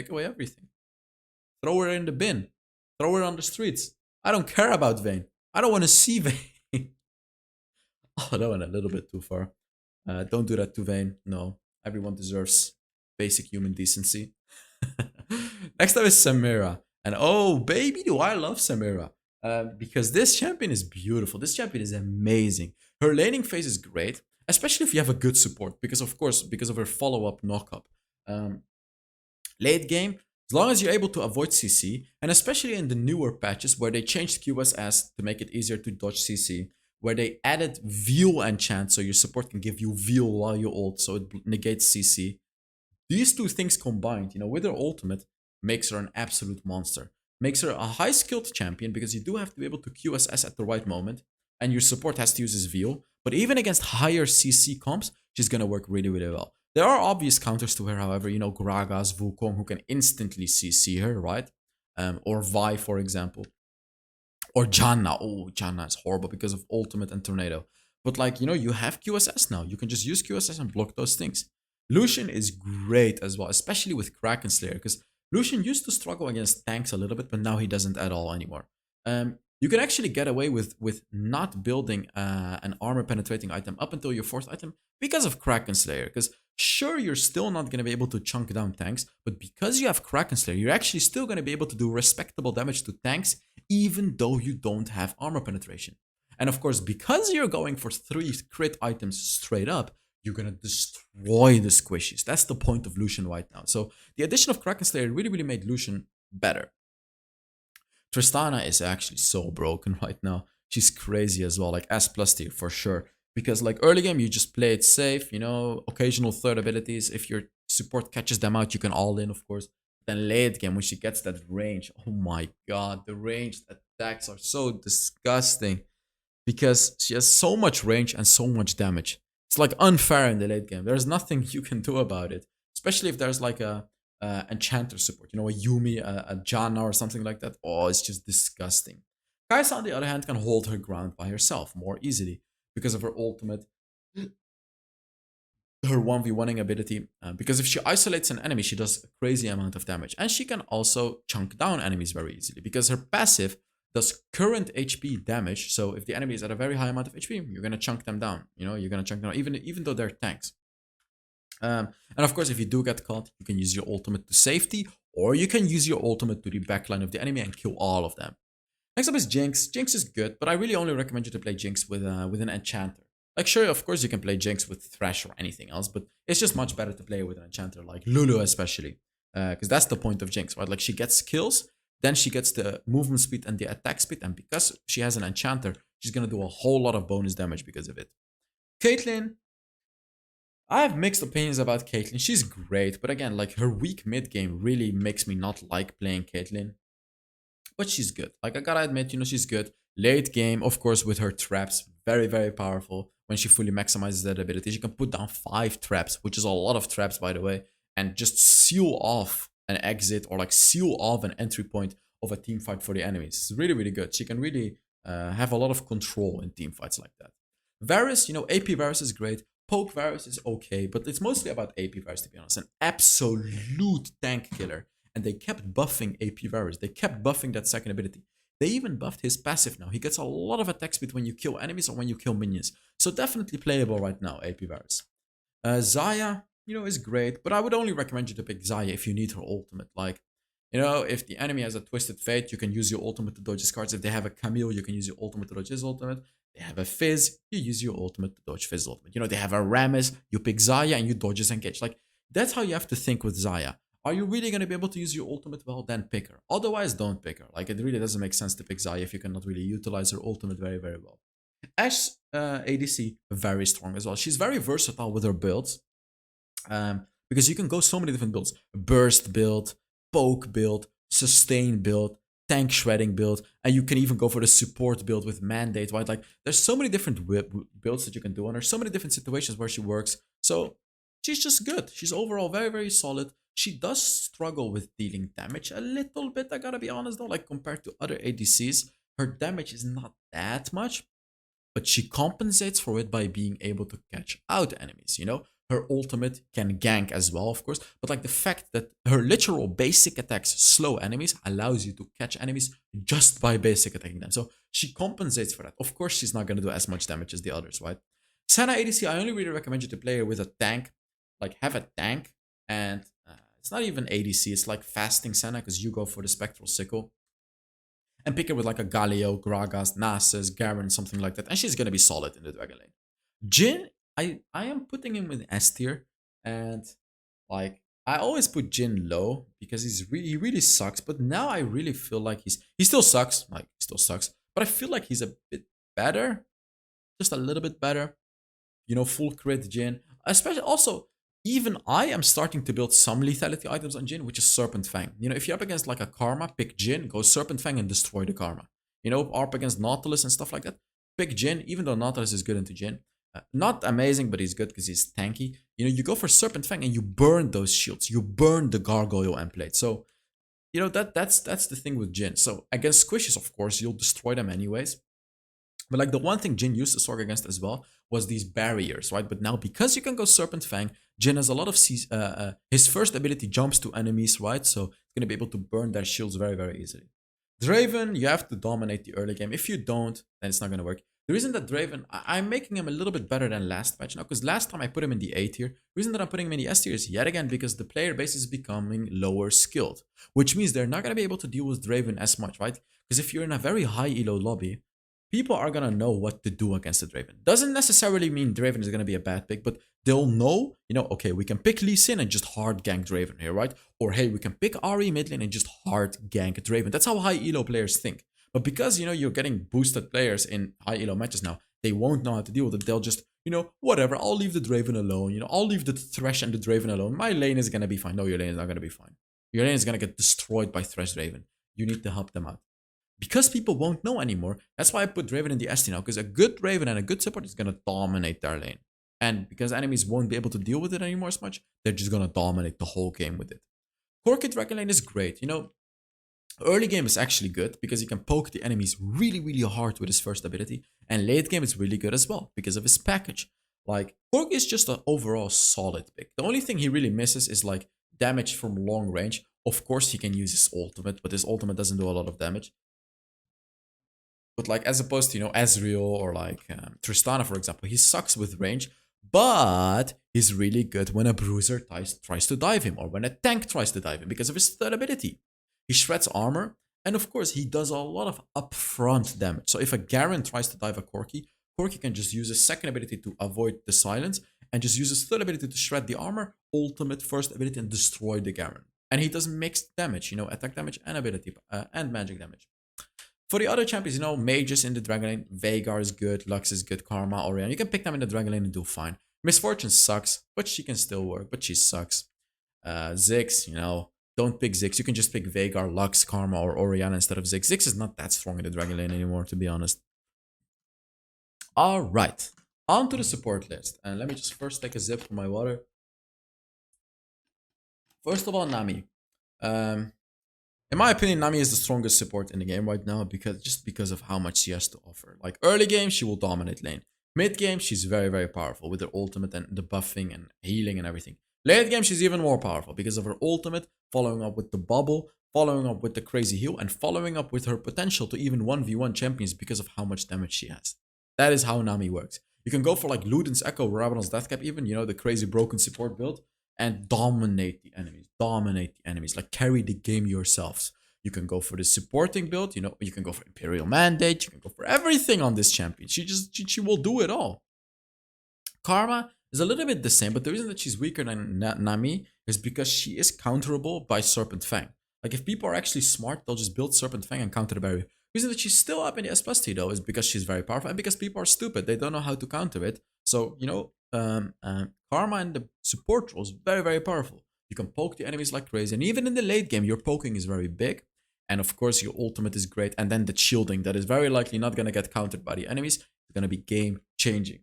away everything. Throw her in the bin. Throw her on the streets. I don't care about Vayne. I don't want to see Vayne. Oh, that went a little bit too far. Don't do that to Vayne. No. Everyone deserves basic human decency. Next up is Samira. And oh, baby, do I love Samira. Because this champion is beautiful. This champion is amazing. Her laning phase is great, especially if you have a good support. Because, of course, because of her follow-up knock-up. Late game, as long as you're able to avoid CC, and especially in the newer patches where they changed QSS to make it easier to dodge CC, where they added Veal enchant so your support can give you Veal while you ult, so it negates CC. These two things combined, with her ultimate, makes her an absolute monster. Makes her a high-skilled champion because you do have to be able to QSS at the right moment, and your support has to use his Veal. But even against higher CC comps, she's gonna work really, really well. There are obvious counters to her, however, you know, Gragas, Wukong, who can instantly CC her, right? Or Vi, for example. Or Janna. Oh, Janna is horrible because of ultimate and tornado. But like, you know, you have QSS now. You can just use QSS and block those things. Lucian is great as well, especially with Kraken Slayer, because Lucian used to struggle against tanks a little bit, but now he doesn't at all anymore. You can actually get away with not building an armor penetrating item up until your 4th item because of Kraken Slayer. Because sure, you're still not going to be able to chunk down tanks, but because you have Kraken Slayer, you're actually still going to be able to do respectable damage to tanks, even though you don't have armor penetration. And of course, because you're going for 3 crit items straight up, you're gonna destroy the squishies. That's the point of Lucian right now. So the addition of Kraken Slayer really, really made Lucian better. Tristana is actually so broken right now. She's crazy as well, like S+ tier for sure. Because like early game, you just play it safe, you know, occasional third abilities. If your support catches them out, you can all in, of course. Then late game, when she gets that range, oh my god, the ranged attacks are so disgusting. Because she has so much range and so much damage. It's like unfair in the late game. There's nothing you can do about it. Especially if there's like a enchanter support, you know, a Yumi, a Janna or something like that. Oh, it's just disgusting. Kai'Sa, on the other hand, can hold her ground by herself more easily because of her ultimate, her 1v1ing ability. Because if she isolates an enemy, she does a crazy amount of damage. And she can also chunk down enemies very easily because her passive does current HP damage. So if the enemy is at a very high amount of HP, you're gonna chunk them down. You know, you're gonna chunk them down, even though they're tanks. And of course, if you do get caught, you can use your ultimate to safety, or you can use your ultimate to the backline of the enemy and kill all of them. Next up is Jinx. Jinx is good, but I really only recommend you to play Jinx with an enchanter. Like sure, of course you can play Jinx with Thresh or anything else, but it's just much better to play with an enchanter like Lulu especially, because that's the point of Jinx, right? Like she gets kills. Then she gets the movement speed and the attack speed. And because she has an enchanter, she's going to do a whole lot of bonus damage because of it. Caitlyn. I have mixed opinions about Caitlyn. She's great. But again, like her weak mid game really makes me not like playing Caitlyn. But she's good. Like I gotta admit, you know, she's good. Late game, of course, with her traps. Very, very powerful. When she fully maximizes that ability, she can put down 5 traps, which is a lot of traps, by the way. And just seal off an exit or like seal off an entry point of a team fight for the enemies. It's really, really good. She can really have a lot of control in team fights like that. Varus, you know, AP Varus is great. Poke Varus is okay, but it's mostly about AP Varus, to be honest. An absolute tank killer. And they kept buffing AP Varus. They kept buffing that second ability. They even buffed his passive now. He gets a lot of attack speed when you kill enemies or when you kill minions. So definitely playable right now, AP Varus. Xayah, you know, is great, but I would only recommend you to pick Xayah if you need her ultimate. Like, you know, if the enemy has a Twisted Fate, you can use your ultimate to dodge his cards. If they have a Camille, you can use your ultimate to dodge his ultimate. They have a Fizz, you use your ultimate to dodge Fizz's ultimate. You know, they have a Rammus, you pick Xayah and you dodge his engage. Like, that's how you have to think with Xayah. Are you really going to be able to use your ultimate? Well, then pick her. Otherwise, don't pick her. Like, it really doesn't make sense to pick Xayah if you cannot really utilize her ultimate very, very well. Ashe ADC, very strong as well. She's very versatile with her builds. Because you can go so many different builds. Burst build, poke build, sustain build, tank shredding build, and you can even go for the support build with mandate, right? Like, there's so many different builds that you can do, and there's so many different situations where she works. So she's just good. She's overall very, very solid. She does struggle with dealing damage a little bit, I gotta be honest though. Like, compared to other ADCs, her damage is not that much, but she compensates for it by being able to catch out enemies, you know? Her ultimate can gank as well, of course, but like the fact that her literal basic attacks slow enemies allows you to catch enemies just by basic attacking them. So she compensates for that. Of course, she's not going to do as much damage as the others, right? Senna ADC, I only really recommend you to play her with a tank. Like, have a tank, and it's not even ADC, it's like fasting Senna, because you go for the Spectral Sickle. And pick her with like a Galio, Gragas, Nasus, Garen, something like that. And she's going to be solid in the Dragon Lane. Jhin, I am putting him with S tier. And like, I always put Jhin low because he really sucks. But now I really feel like he still sucks. Like, he still sucks. But I feel like he's a bit better. Just a little bit better. You know, full crit Jhin. Especially also, even I am starting to build some lethality items on Jhin, which is Serpent Fang. You know, if you're up against like a Karma, pick Jhin, go Serpent Fang and destroy the Karma. You know, up against Nautilus and stuff like that, pick Jhin, even though Nautilus is good into Jhin. Not amazing, but he's good because he's tanky. You know, you go for Serpent Fang and you burn those shields. You burn the Gargoyle Emplate. So, you know, that's the thing with Jhin. So against squishes, of course, you'll destroy them anyways. But like the one thing Jhin used to Sorg against as well was these barriers, right? But now because you can go Serpent Fang, Jhin has a lot of his first ability jumps to enemies, right? So it's gonna be able to burn their shields very, very easily. Draven, you have to dominate the early game. If you don't, then it's not gonna work. The reason that Draven, I'm making him a little bit better than last match now, because last time I put him in the A tier. The reason that I'm putting him in the S tier is yet again because the player base is becoming lower skilled, which means they're not gonna be able to deal with Draven as much, right? Because if you're in a very high elo lobby, people are gonna know what to do against the Draven. Doesn't necessarily mean Draven is gonna be a bad pick, but they'll know, you know, okay, we can pick Lee Sin and just hard gank Draven here, right? Or hey, we can pick Ahri mid lane and just hard gank Draven. That's how high elo players think. But because, you know, you're getting boosted players in high elo matches now, they won't know how to deal with it. They'll just, you know, whatever, I'll leave the Draven alone. You know, I'll leave the Thresh and the Draven alone. My lane is gonna be fine. No, your lane is not gonna be fine. Your lane is gonna get destroyed by Thresh Draven. You need to help them out. Because people won't know anymore, that's why I put Draven in the ST now, because a good Draven and a good support is going to dominate their lane. And because enemies won't be able to deal with it anymore as much, they're just going to dominate the whole game with it. Corki Dragon Lane is great. You know, early game is actually good because he can poke the enemies really, really hard with his first ability. And late game is really good as well because of his package. Like, Corki is just an overall solid pick. The only thing he really misses is like damage from long range. Of course, he can use his ultimate, but his ultimate doesn't do a lot of damage. But like as opposed to, you know, Ezreal or like Tristana, for example, he sucks with range, but he's really good when a bruiser tries to dive him or when a tank tries to dive him because of his third ability. He shreds armor, and of course he does a lot of upfront damage. So if a Garen tries to dive a Corki, Corki can just use his second ability to avoid the silence and just use his third ability to shred the armor, ultimate first ability, and destroy the Garen. And he does mixed damage, you know, attack damage and ability and magic damage. For the other champions, you know, mages in the Dragon Lane, Veigar is good, Lux is good, Karma, Orianna. You can pick them in the Dragon Lane and do fine. Misfortune sucks, but she can still work, but she sucks. Ziggs, you know, don't pick Ziggs. You can just pick Veigar, Lux, Karma, or Orianna instead of Ziggs. Ziggs is not that strong in the Dragon Lane anymore, to be honest. Alright, on to the support list. And let me just first take a sip from my water. First of all, Nami. In my opinion, Nami is the strongest support in the game right now because of how much she has to offer. Like early game, she will dominate lane. Mid game, she's very, very powerful with her ultimate and the buffing and healing and everything. Late game, she's even more powerful because of her ultimate, following up with the bubble, following up with the crazy heal, and following up with her potential to even 1v1 champions because of how much damage she has. That is how Nami works. You can go for like Luden's Echo, Rabadon's Deathcap even, you know, the crazy broken support build, and dominate the enemies, like carry the game yourselves. You can go for the supporting build, you know, you can go for Imperial Mandate, you can go for everything on this champion. She will do it all. Karma is a little bit the same, but the reason that she's weaker than Nami is because she is counterable by Serpent Fang. Like if people are actually smart, they'll just build Serpent Fang and counter the barrier. The reason that she's still up in the S plus T though is because she's very powerful and because people are stupid. They don't know how to counter it. So, you know, Karma and the support role is very, very powerful. You can poke the enemies like crazy. And even in the late game, your poking is very big. And of course, your ultimate is great. And then the shielding that is very likely not going to get countered by the enemies. It's going to be game changing.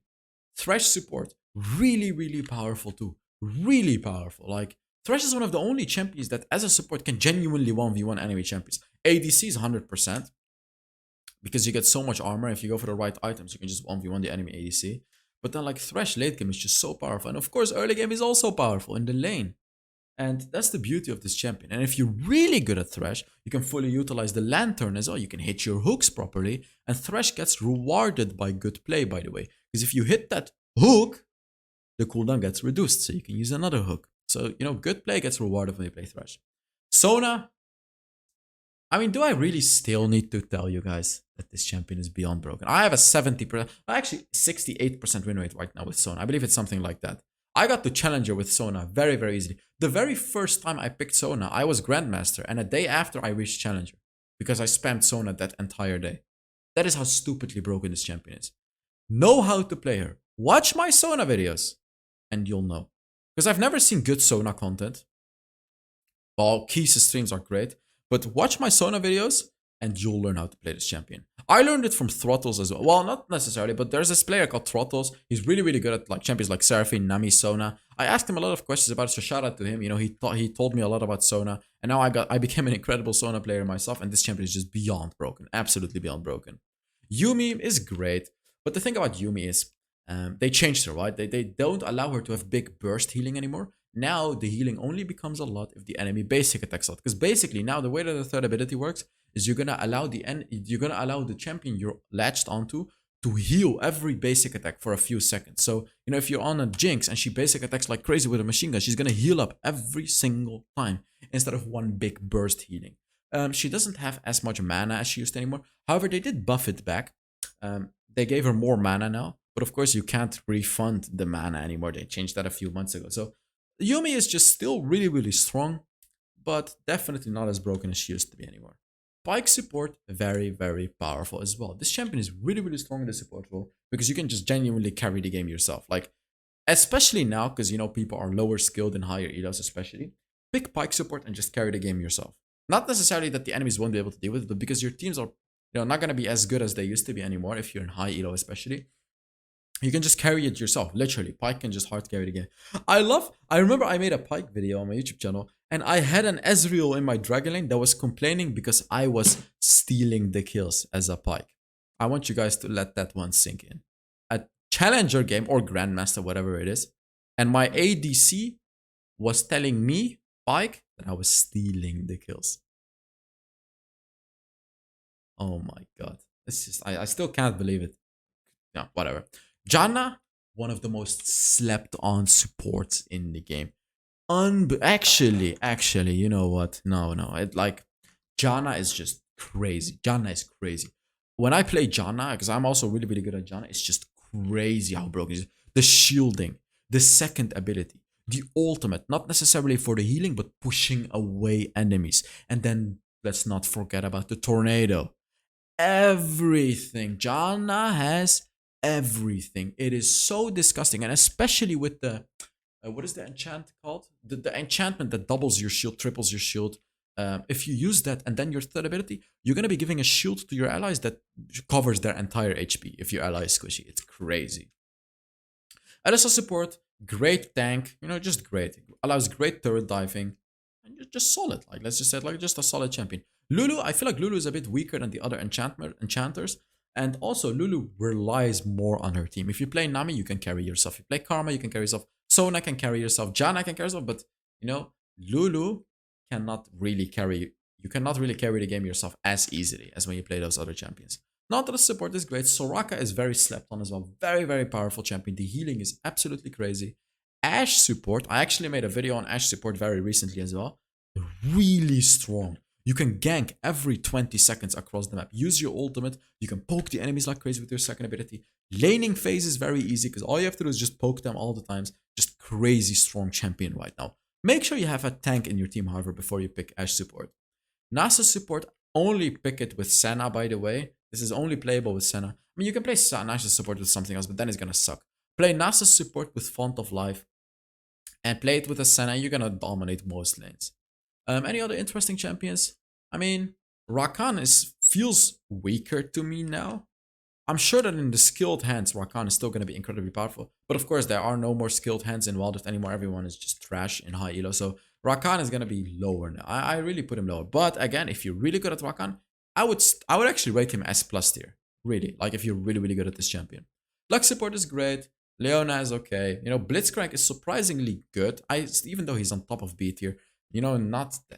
Thresh support, really, really powerful too. Really powerful. Like, Thresh is one of the only champions that as a support can genuinely 1v1 enemy champions. ADC is 100%. Because you get so much armor. If you go for the right items, you can just 1v1 the enemy ADC. But then like Thresh late game is just so powerful. And of course early game is also powerful in the lane. And that's the beauty of this champion. And if you're really good at Thresh, you can fully utilize the Lantern as well. You can hit your hooks properly. And Thresh gets rewarded by good play, by the way. Because if you hit that hook, the cooldown gets reduced. So you can use another hook. So, you know, good play gets rewarded when you play Thresh. Sona. I mean, do I really still need to tell you guys that this champion is beyond broken? I have a 70%, actually 68% win rate right now with Sona. I believe it's something like that. I got to Challenger with Sona very, very easily. The very first time I picked Sona, I was Grandmaster. And a day after, I reached Challenger. Because I spammed Sona that entire day. That is how stupidly broken this champion is. Know how to play her. Watch my Sona videos. And you'll know. Because I've never seen good Sona content. Well, Keys' streams are great. But watch my Sona videos and you'll learn how to play this champion. I learned it from Throttles as well. Well, not necessarily, but there's this player called Throttles. He's really, really good at like champions like Seraphine, Nami, Sona. I asked him a lot of questions about it, so shout out to him. You know, he told me a lot about Sona, and now I became an incredible Sona player myself, and this champion is just beyond broken, absolutely beyond broken. Yumi is great, but the thing about Yumi is they changed her, right? They don't allow her to have big burst healing anymore. Now the healing only becomes a lot if the enemy basic attacks a lot. Because basically now the way that the third ability works is you're gonna allow the champion you're latched onto to heal every basic attack for a few seconds. So you know if you're on a Jinx and she basic attacks like crazy with a machine gun, she's gonna heal up every single time instead of one big burst healing. She doesn't have as much mana as she used anymore. However, they did buff it back. They gave her more mana now, but of course you can't refund the mana anymore. They changed that a few months ago. So Yumi is just still really, really strong, but definitely not as broken as she used to be anymore. Pike support, very, very powerful as well. This champion is really, really strong in the support role because you can just genuinely carry the game yourself. Like, especially now, because, you know, people are lower skilled and higher elos especially. Pick Pike support and just carry the game yourself. Not necessarily that the enemies won't be able to deal with it, but because your teams are, you know, not going to be as good as they used to be anymore if you're in high elo especially. You can just carry it yourself, literally. Pike can just hard carry the game. I remember I made a Pike video on my YouTube channel, and I had an Ezreal in my Dragon Lane that was complaining because I was stealing the kills as a Pike. I want you guys to let that one sink in. A Challenger game, or Grandmaster, whatever it is, and my ADC was telling me, Pike, that I was stealing the kills. Oh my god. It's just, I still can't believe it. Yeah, whatever. Janna, one of the most slept on supports in the game. Actually, you know what? No. Janna is just crazy. Janna is crazy. When I play Janna, because I'm also really, really good at Janna, it's just crazy how broken it is. The shielding, the second ability, the ultimate, not necessarily for the healing, but pushing away enemies. And then let's not forget about the tornado. Everything. Janna has everything. It is so disgusting, and especially with the what is the enchant called? The enchantment that doubles your shield, triples your shield. If you use that and then your third ability, you're gonna be giving a shield to your allies that covers their entire HP if your ally is squishy. It's crazy. LSL support, great tank, you know, just great. Allows great turret diving, and you're just solid. Like, let's just say, like, just a solid champion. Lulu, I feel like Lulu is a bit weaker than the other enchanters. And also, Lulu relies more on her team. If you play Nami, you can carry yourself. If you play Karma, you can carry yourself. Sona can carry yourself. Janna can carry yourself. But, you know, Lulu cannot really carry... You cannot really carry the game yourself as easily as when you play those other champions. Nautilus support is great. Soraka is very slept on as well. Very, very powerful champion. The healing is absolutely crazy. Ashe support. I actually made a video on Ashe support very recently as well. Really strong. You can gank every 20 seconds across the map. Use your ultimate. You can poke the enemies like crazy with your second ability. Laning phase is very easy because all you have to do is just poke them all the times. Just crazy strong champion right now. Make sure you have a tank in your team, however, before you pick Ashe support. Nasa support, only pick it with Senna, by the way. This is only playable with Senna. I mean, you can play Nasa support with something else, but then it's going to suck. Play Nasa support with Font of Life. And play it with a Senna. You're going to dominate most lanes. Any other interesting champions? I mean, Rakan feels weaker to me now. I'm sure that in the skilled hands, Rakan is still going to be incredibly powerful. But of course, there are no more skilled hands in Wild Rift anymore. Everyone is just trash in high elo. So Rakan is going to be lower now. I really put him lower. But again, if you're really good at Rakan, I would actually rate him S+ tier. Really. Like if you're really, really good at this champion. Lux support is great. Leona is okay. You know, Blitzcrank is surprisingly good. Even though he's on top of B tier. You know,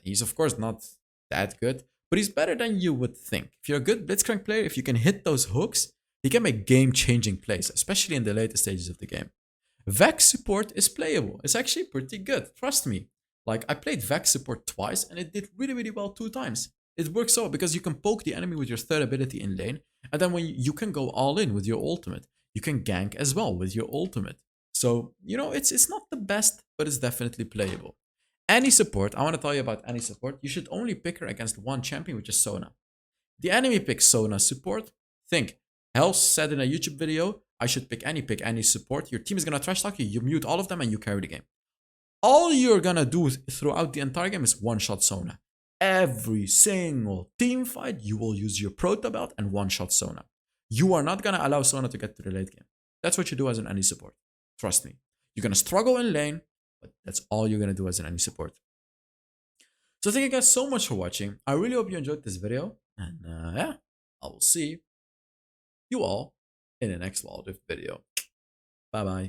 he's of course not that good, but he's better than you would think. If you're a good Blitzcrank player, if you can hit those hooks, he can make game-changing plays, especially in the later stages of the game. Vex support is playable. It's actually pretty good, trust me. Like, I played Vex support twice, and it did really, really well 2 times. It works so because you can poke the enemy with your third ability in lane, and then when you can go all in with your ultimate. You can gank as well with your ultimate. So, you know, it's not the best, but it's definitely playable. Any support, I want to tell you about any support. You should only pick her against one champion, which is Sona. The enemy picks Sona support. Think, Hells said in a YouTube video, I should pick any support. Your team is going to trash talk you. You mute all of them and you carry the game. All you're going to do throughout the entire game is one-shot Sona. every single team fight, you will use your Proto Belt and one-shot Sona. You are not gonna allow Sona to get to the late game. That's what you do as an any support. Trust me. You're gonna struggle in lane, but that's all you're gonna do as an any support. So thank you guys so much for watching. I really hope you enjoyed this video. And yeah, I will see you all in the next Wild Rift video. Bye bye.